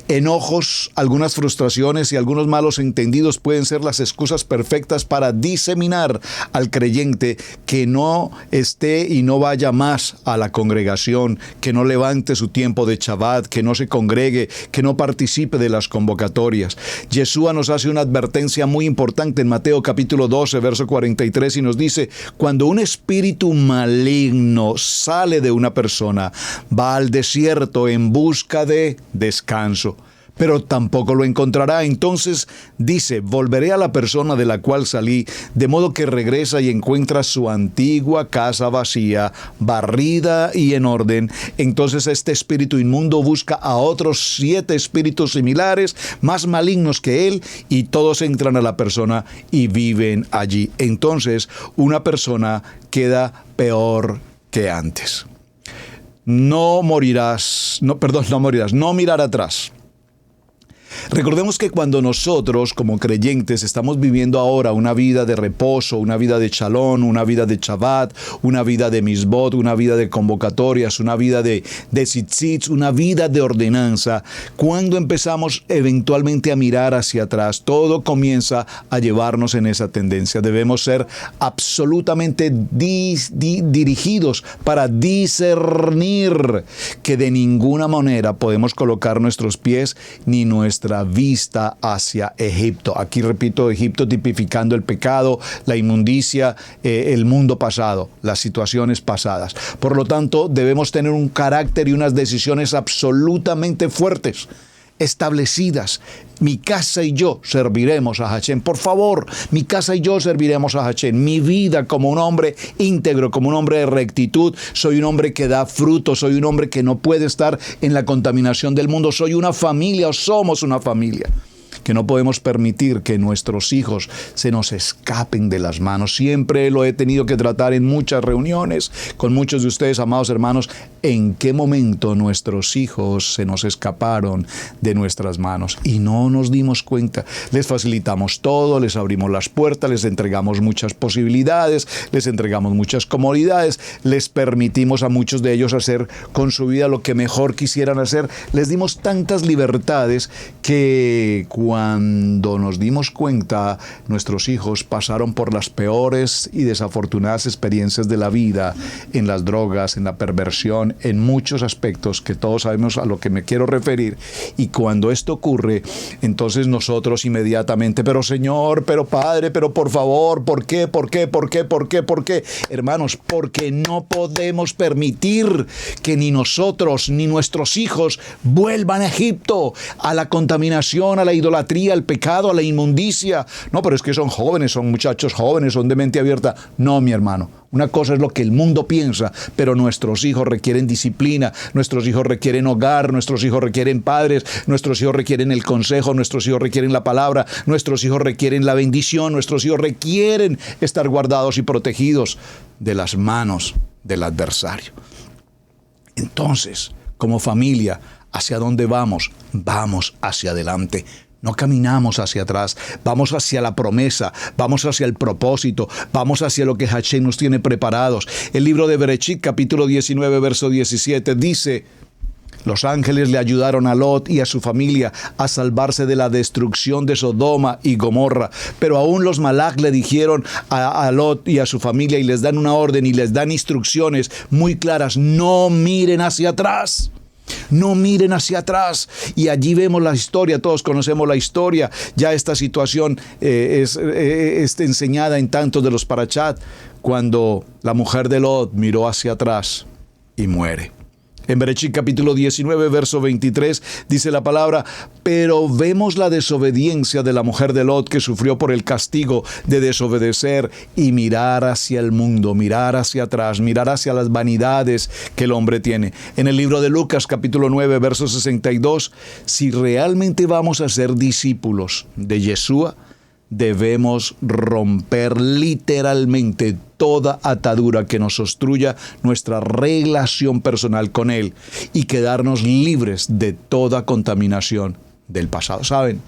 Enojos, algunas frustraciones y algunos malos entendidos pueden ser las excusas perfectas para diseminar al creyente que no esté y no vaya más a la congregación, que no levante su tiempo de Shabbat, que no se congregue, que no participe de las convocatorias. Yeshua nos hace una advertencia muy importante en Mateo capítulo 12, verso 43 y nos dice, cuando un espíritu maligno sale de una persona, va al desierto en busca de descanso, pero tampoco lo encontrará. Entonces dice, volveré a la persona de la cual salí, de modo que regresa y encuentra su antigua casa vacía, barrida y en orden. Entonces este espíritu inmundo busca a otros 7 espíritus similares, más malignos que él, y todos entran a la persona y viven allí. Entonces una persona queda peor que antes. No mirar atrás. Recordemos que cuando nosotros como creyentes estamos viviendo ahora una vida de reposo, una vida de shalom, una vida de Shabbat, una vida de misbot, una vida de convocatorias, una vida de tzitzit, una vida de ordenanza, cuando empezamos eventualmente a mirar hacia atrás, todo comienza a llevarnos en esa tendencia. Debemos ser absolutamente dirigidos para discernir que de ninguna manera podemos colocar nuestros pies ni nuestra vista hacia Egipto. Aquí repito, Egipto tipificando el pecado, la inmundicia, el mundo pasado, las situaciones pasadas. Por lo tanto, debemos tener un carácter y unas decisiones absolutamente fuertes, establecidas. Mi casa y yo serviremos a Hashem. Por favor, mi casa y yo serviremos a Hashem. Mi vida como un hombre íntegro, como un hombre de rectitud. Soy un hombre que da fruto. Soy un hombre que no puede estar en la contaminación del mundo. Soy una familia o somos una familia. Que no podemos permitir que nuestros hijos se nos escapen de las manos. Siempre lo he tenido que tratar en muchas reuniones con muchos de ustedes, amados hermanos, en qué momento nuestros hijos se nos escaparon de nuestras manos y no nos dimos cuenta. Les facilitamos todo, les abrimos las puertas, les entregamos muchas posibilidades, les entregamos muchas comodidades, les permitimos a muchos de ellos hacer con su vida lo que mejor quisieran hacer. Les dimos tantas libertades que cuando nos dimos cuenta, nuestros hijos pasaron por las peores y desafortunadas experiencias de la vida, en las drogas, en la perversión, en muchos aspectos que todos sabemos a lo que me quiero referir. Y cuando esto ocurre, entonces nosotros inmediatamente, pero Señor, pero Padre, pero por favor, ¿por qué? ¿Por qué? ¿Por qué? ¿Por qué? ¿Por qué? Hermanos, porque no podemos permitir que ni nosotros ni nuestros hijos vuelvan a Egipto, a la contaminación, a la idolatría, al pecado, a la inmundicia. No, pero es que son jóvenes, son muchachos jóvenes, son de mente abierta. No, mi hermano. Una cosa es lo que el mundo piensa, pero nuestros hijos requieren disciplina, nuestros hijos requieren hogar, nuestros hijos requieren padres, nuestros hijos requieren el consejo, nuestros hijos requieren la palabra, nuestros hijos requieren la bendición, nuestros hijos requieren estar guardados y protegidos de las manos del adversario. Entonces, como familia, ¿hacia dónde vamos? Vamos hacia adelante. No caminamos hacia atrás, vamos hacia la promesa, vamos hacia el propósito, vamos hacia lo que Hashem nos tiene preparados. El libro de Bereshit, capítulo 19, verso 17, dice: los ángeles le ayudaron a Lot y a su familia a salvarse de la destrucción de Sodoma y Gomorra. Pero aún los malach le dijeron a Lot y a su familia y les dan una orden y les dan instrucciones muy claras: no miren hacia atrás. No miren hacia atrás. Y allí vemos la historia, todos conocemos la historia. Ya esta situación es enseñada en tantos de los parashat, cuando la mujer de Lot miró hacia atrás y muere. En Bereshit capítulo 19, verso 23, dice la palabra: pero vemos la desobediencia de la mujer de Lot, que sufrió por el castigo de desobedecer y mirar hacia el mundo, mirar hacia atrás, mirar hacia las vanidades que el hombre tiene. En el libro de Lucas capítulo 9, verso 62, si realmente vamos a ser discípulos de Yeshua, debemos romper literalmente toda atadura que nos obstruya nuestra relación personal con Él y quedarnos libres de toda contaminación del pasado. ¿Saben?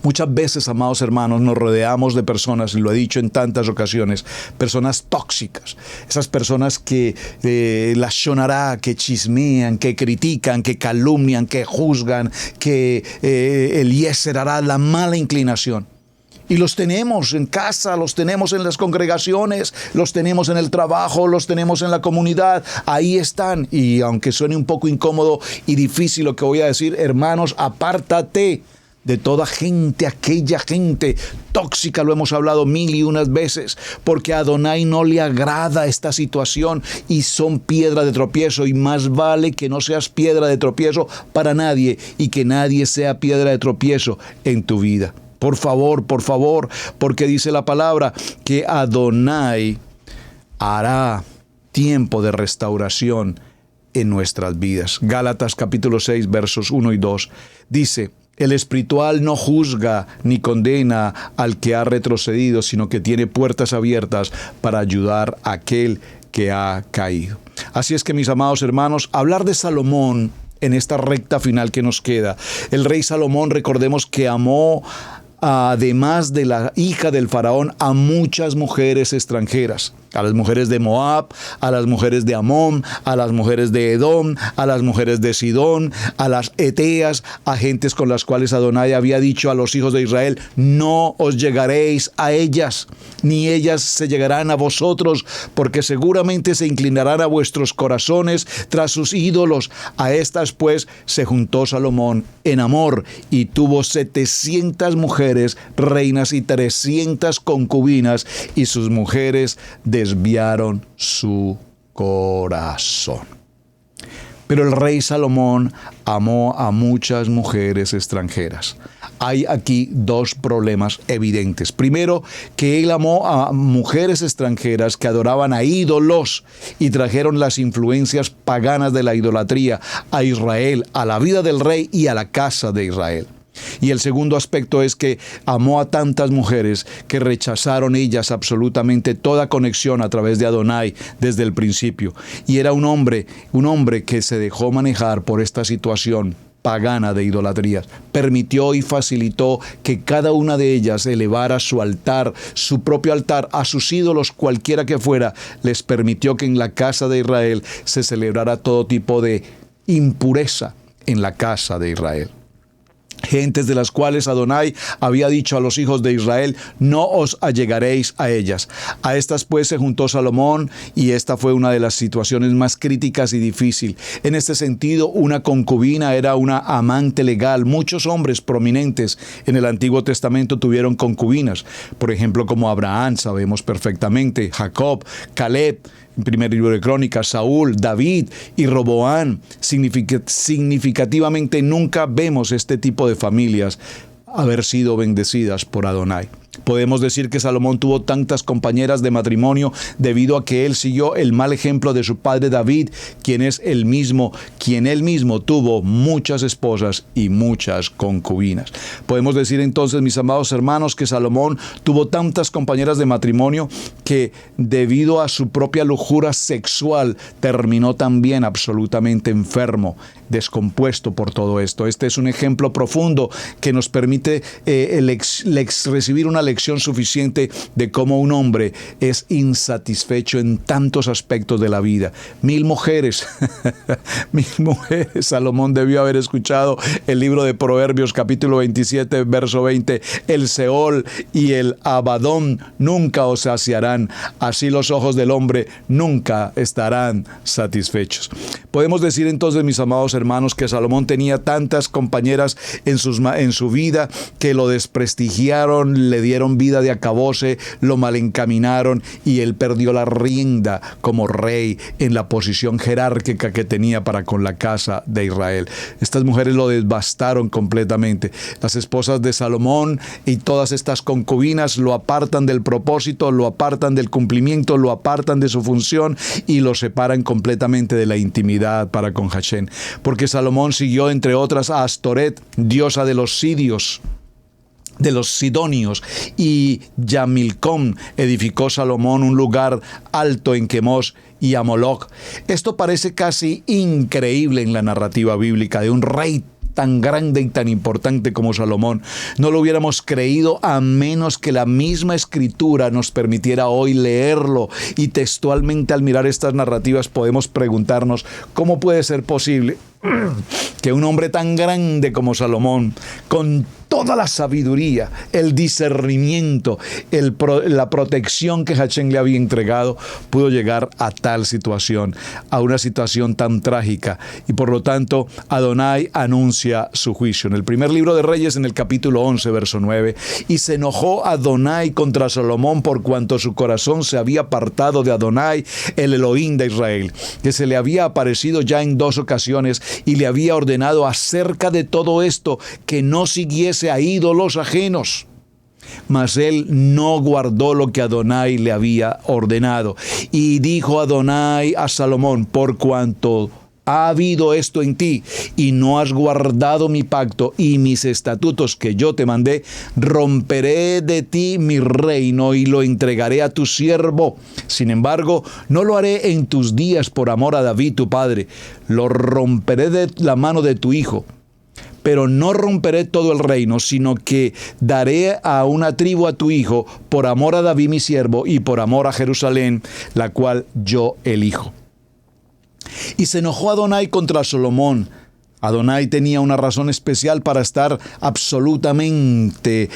Muchas veces, amados hermanos, nos rodeamos de personas, y lo he dicho en tantas ocasiones, personas tóxicas. Esas personas que la shonará, que chismean, que critican, que calumnian, que juzgan, que el yeser hará, la mala inclinación. Y los tenemos en casa, los tenemos en las congregaciones, los tenemos en el trabajo, los tenemos en la comunidad. Ahí están. Y aunque suene un poco incómodo y difícil lo que voy a decir, hermanos, apártate de toda gente, aquella gente tóxica, lo hemos hablado mil y unas veces, porque a Adonai no le agrada esta situación y son piedra de tropiezo, y más vale que no seas piedra de tropiezo para nadie y que nadie sea piedra de tropiezo en tu vida. Por favor, porque dice la palabra que Adonai hará tiempo de restauración en nuestras vidas. Gálatas capítulo 6, versos 1 y 2 dice: el espiritual no juzga ni condena al que ha retrocedido, sino que tiene puertas abiertas para ayudar a aquel que ha caído. Así es que, mis amados hermanos, hablar de Salomón en esta recta final que nos queda. El rey Salomón, recordemos que amó, además de la hija del faraón, a muchas mujeres extranjeras. A las mujeres de Moab, a las mujeres de Amón, a las mujeres de Edom, a las mujeres de Sidón, a las Eteas, a gentes con las cuales Adonai había dicho a los hijos de Israel: no os llegaréis a ellas, ni ellas se llegarán a vosotros, porque seguramente se inclinarán a vuestros corazones tras sus ídolos. A estas pues se juntó Salomón en amor y tuvo 700 mujeres reinas y 300 concubinas, y sus mujeres desviaron su corazón. Pero el rey Salomón amó a muchas mujeres extranjeras. Hay aquí dos problemas evidentes. Primero, que él amó a mujeres extranjeras que adoraban a ídolos y trajeron las influencias paganas de la idolatría a Israel, a la vida del rey y a la casa de Israel. Y el segundo aspecto es que amó a tantas mujeres que rechazaron ellas absolutamente toda conexión a través de Adonai desde el principio. Y era un hombre que se dejó manejar por esta situación pagana de idolatría. Permitió y facilitó que cada una de ellas elevara su altar, su propio altar, a sus ídolos, cualquiera que fuera. Les permitió que en la casa de Israel se celebrara todo tipo de impureza en la casa de Israel. Gentes de las cuales Adonai había dicho a los hijos de Israel: no os allegaréis a ellas. A estas pues se juntó Salomón, y esta fue una de las situaciones más críticas y difíciles. En este sentido, una concubina era una amante legal. Muchos hombres prominentes en el Antiguo Testamento tuvieron concubinas. Por ejemplo, como Abraham, sabemos perfectamente, Jacob, Caleb, en primer libro de Crónicas, Saúl, David y Roboán. Significativamente nunca vemos este tipo de familias haber sido bendecidas por Adonai. Podemos decir que Salomón tuvo tantas compañeras de matrimonio debido a que él siguió el mal ejemplo de su padre David, quien él mismo tuvo muchas esposas y muchas concubinas. Podemos decir entonces, mis amados hermanos, que Salomón tuvo tantas compañeras de matrimonio que debido a su propia lujuria sexual terminó también absolutamente enfermo, descompuesto por todo esto. Este es un ejemplo profundo que nos permite recibir una lección suficiente de cómo un hombre es insatisfecho en tantos aspectos de la vida. 1000 mujeres, 1000 mujeres. Salomón debió haber escuchado el libro de Proverbios, capítulo 27, verso 20. El Seol y el Abadón nunca os saciarán. Así los ojos del hombre nunca estarán satisfechos. Podemos decir entonces, mis amados hermanos, que Salomón tenía tantas compañeras en su vida que lo desprestigiaron, le dieron vida de acabose, lo malencaminaron y él perdió la rienda como rey en la posición jerárquica que tenía para con la casa de Israel. Estas mujeres lo devastaron completamente. Las esposas de Salomón y todas estas concubinas lo apartan del propósito, lo apartan del cumplimiento, lo apartan de su función y lo separan completamente de la intimidad para con Hashem. Porque Salomón siguió, entre otras, a Astoret, diosa de los sidonios, y Yamilcom edificó Salomón un lugar alto en Quemos y a Moloch. Esto parece casi increíble en la narrativa bíblica de un rey tan grande y tan importante como Salomón. No lo hubiéramos creído a menos que la misma escritura nos permitiera hoy leerlo, y textualmente al mirar estas narrativas podemos preguntarnos cómo puede ser posible que un hombre tan grande como Salomón, con toda la sabiduría, el discernimiento, la protección que Hashem le había entregado, pudo llegar a tal situación, a una situación tan trágica. Y por lo tanto, Adonai anuncia su juicio. En el primer libro de Reyes, en el capítulo 11, verso 9, y se enojó Adonai contra Salomón por cuanto su corazón se había apartado de Adonai, el Elohim de Israel, que se le había aparecido ya en 2 ocasiones y le había ordenado acerca de todo esto que no siguiese a ídolos ajenos. Mas él no guardó lo que Adonai le había ordenado. Y dijo Adonai a Salomón: por cuanto ha habido esto en ti y no has guardado mi pacto y mis estatutos que yo te mandé, romperé de ti mi reino y lo entregaré a tu siervo. Sin embargo, no lo haré en tus días por amor a David tu padre. Lo romperé de la mano de tu hijo. Pero no romperé todo el reino, sino que daré a una tribu a tu hijo por amor a David mi siervo y por amor a Jerusalén, la cual yo elijo. Y se enojó Adonai contra Salomón. Adonai tenía una razón especial para estar absolutamente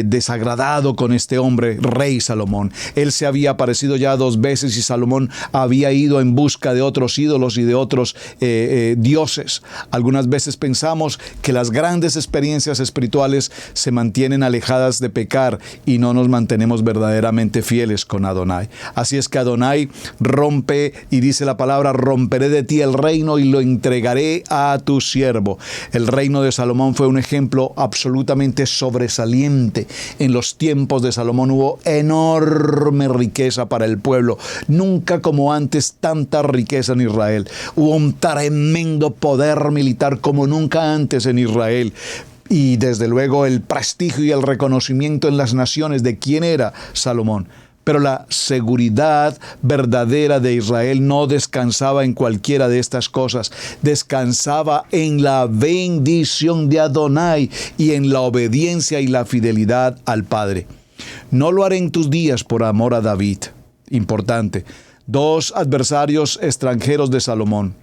desagradado con este hombre, rey Salomón. Él se había aparecido ya 2 veces y Salomón había ido en busca de otros ídolos y de otros dioses. Algunas veces pensamos que las grandes experiencias espirituales se mantienen alejadas de pecar y no nos mantenemos verdaderamente fieles con Adonai. Así es que Adonai rompe, y dice la palabra: romperé de ti el reino y lo entregaré a tu siervo. El reino de Salomón fue un ejemplo absolutamente sobresaliente. En los tiempos de Salomón hubo enorme riqueza para el pueblo. Nunca como antes tanta riqueza en Israel. Hubo un tremendo poder militar como nunca antes en Israel. Y desde luego el prestigio y el reconocimiento en las naciones de quién era Salomón. Pero la seguridad verdadera de Israel no descansaba en cualquiera de estas cosas. Descansaba en la bendición de Adonai y en la obediencia y la fidelidad al Padre. No lo haré en tus días por amor a David. Importante. 2 adversarios extranjeros de Salomón.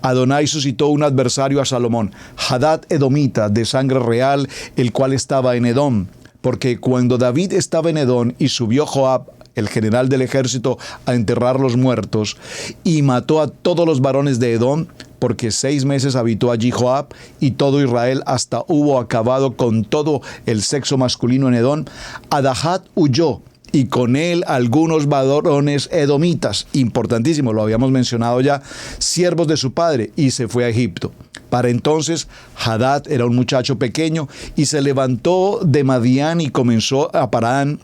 Adonai suscitó un adversario a Salomón, Hadad edomita, de sangre real, el cual estaba en Edom. Porque cuando David estaba en Edom y subió Joab, el general del ejército, a enterrar los muertos, y mató a todos los varones de Edom, porque 6 meses habitó allí Joab y todo Israel hasta hubo acabado con todo el sexo masculino en Edom, Adahad huyó, y con él algunos varones edomitas, importantísimo, lo habíamos mencionado ya, siervos de su padre, y se fue a Egipto. Para entonces, Hadad era un muchacho pequeño y se levantó de Madián y comenzó a Parán,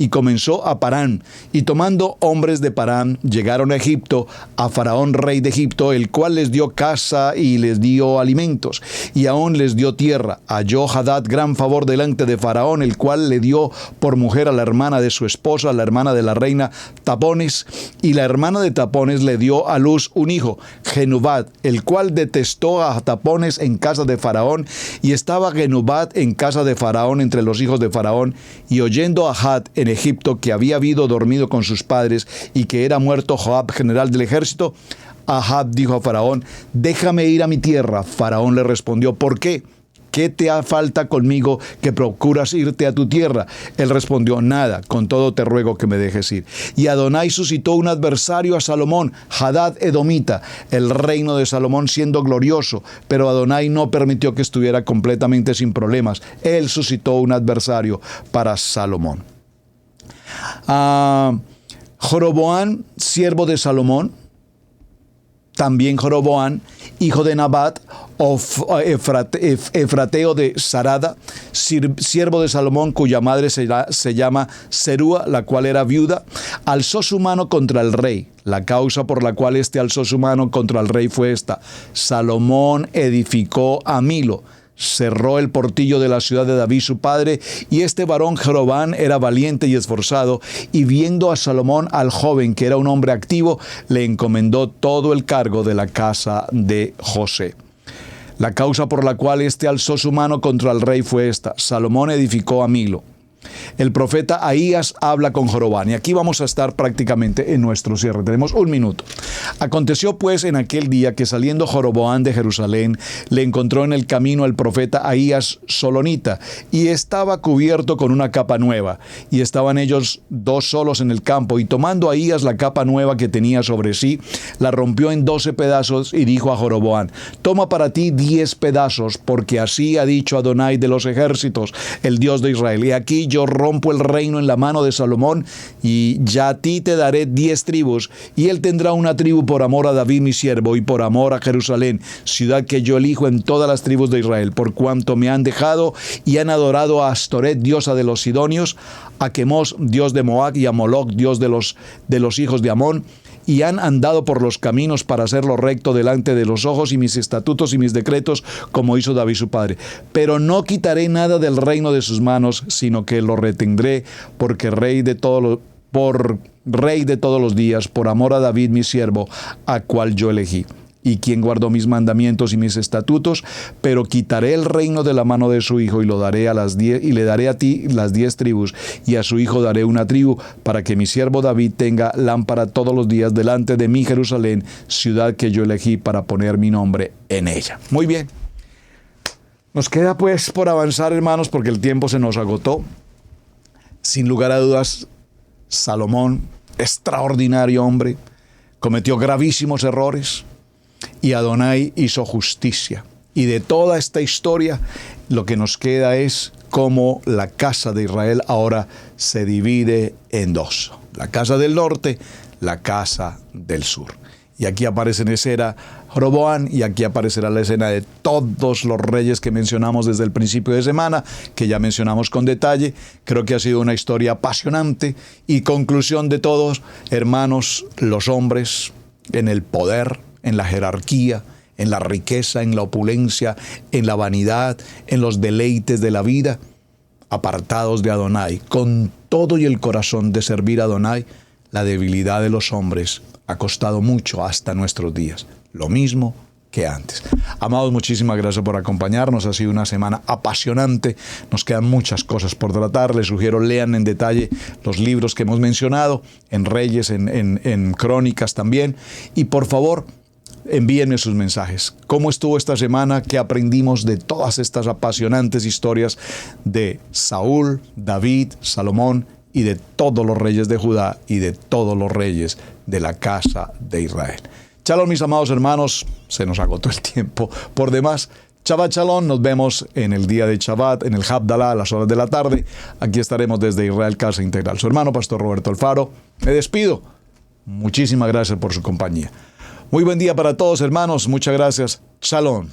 y comenzó a Parán. Y tomando hombres de Parán, llegaron a Egipto, a Faraón, rey de Egipto, el cual les dio casa y les dio alimentos, y aún les dio tierra. Halló Hadad gran favor delante de Faraón, el cual le dio por mujer a la hermana de su esposa, la hermana de la reina Tapones, y la hermana de Tapones le dio a luz un hijo, Genubat, el cual detestó a Tapones en casa de Faraón, y estaba Genubat en casa de Faraón entre los hijos de Faraón. Y oyendo a Had en Egipto que había habido dormido con sus padres y que era muerto Joab, general del ejército, Ahab dijo a Faraón: déjame ir a mi tierra. Faraón le respondió: ¿por qué? ¿Qué te falta conmigo que procuras irte a tu tierra? Él respondió: nada, con todo te ruego que me dejes ir. Y Adonai suscitó un adversario a Salomón, Hadad Edomita, el reino de Salomón siendo glorioso, pero Adonai no permitió que estuviera completamente sin problemas. Él suscitó un adversario para Salomón. Joroboán, siervo de Salomón, también Joroboán, hijo de Nabat, efrateo de Sarada, siervo de Salomón, cuya madre se llama Serúa, la cual era viuda, alzó su mano contra el rey. La causa por la cual éste alzó su mano contra el rey fue esta: Salomón edificó a Milo, cerró el portillo de la ciudad de David su padre, y este varón Jeroboam era valiente y esforzado, y viendo a Salomón, al joven, que era un hombre activo, le encomendó todo el cargo de la casa de José. La causa por la cual éste alzó su mano contra el rey fue esta: Salomón edificó a Milo. El profeta Ahías habla con Joroboam, y aquí vamos a estar prácticamente en nuestro cierre. Tenemos un minuto. Aconteció pues en aquel día que saliendo Joroboam de Jerusalén, le encontró en el camino al profeta Ahías solonita, y estaba cubierto con una capa nueva, y estaban ellos dos solos en el campo, y tomando Ahías la capa nueva que tenía sobre sí, la rompió en 12 pedazos, y dijo a Joroboam: toma para ti 10 pedazos, porque así ha dicho Adonai de los ejércitos, el Dios de Israel: y aquí yo rompo el reino en la mano de Salomón, y ya a ti te daré 10 tribus, y él tendrá una tribu por amor a David mi siervo, y por amor a Jerusalén, ciudad que yo elijo en todas las tribus de Israel, por cuanto me han dejado y han adorado a Astoret, diosa de los sidonios, a Quemos, dios de Moab, y a Moloc, dios de los hijos de Amón, y han andado por los caminos para hacer lo recto delante de los ojos, y mis estatutos y mis decretos, como hizo David su padre. Pero no quitaré nada del reino de sus manos, sino que lo retendré, porque rey de todos los días, por amor a David mi siervo, a cual yo elegí, y quien guardó mis mandamientos y mis estatutos. Pero quitaré el reino de la mano de su hijo, y lo daré a las 10, y le daré a ti las 10 tribus, y a su hijo daré una tribu, para que mi siervo David tenga lámpara todos los días delante de mí, Jerusalén, ciudad que yo elegí para poner mi nombre en ella. Muy bien. Nos queda pues por avanzar, hermanos, porque el tiempo se nos agotó. Sin lugar a dudas, Salomón, extraordinario hombre, cometió gravísimos errores, y Adonai hizo justicia. Y de toda esta historia, lo que nos queda es cómo la casa de Israel ahora se divide en dos: la casa del norte, la casa del sur. Y aquí aparece en escena Joroboam, y aquí aparecerá la escena de todos los reyes que mencionamos desde el principio de semana, que ya mencionamos con detalle. Creo que ha sido una historia apasionante. Y conclusión de todos, hermanos, los hombres en el poder, en la jerarquía, en la riqueza, en la opulencia, en la vanidad, en los deleites de la vida, apartados de Adonai, con todo y el corazón de servir a Adonai, la debilidad de los hombres ha costado mucho hasta nuestros días. Lo mismo que antes. Amados, muchísimas gracias por acompañarnos. Ha sido una semana apasionante. Nos quedan muchas cosas por tratar. Les sugiero lean en detalle los libros que hemos mencionado, en Reyes, en Crónicas también. Y por favor, envíenme sus mensajes. ¿Cómo estuvo esta semana? ¿Qué aprendimos de todas estas apasionantes historias de Saúl, David, Salomón y de todos los reyes de Judá y de todos los reyes de la casa de Israel? Shalom, mis amados hermanos. Se nos agotó el tiempo por demás. Shabbat Shalom. Nos vemos en el día de Shabbat, en el Havdalah, a las horas de la tarde. Aquí estaremos desde Israel Casa Integral. Su hermano, Pastor Roberto Alfaro. Me despido. Muchísimas gracias por su compañía. Muy buen día para todos, hermanos. Muchas gracias. Shalom.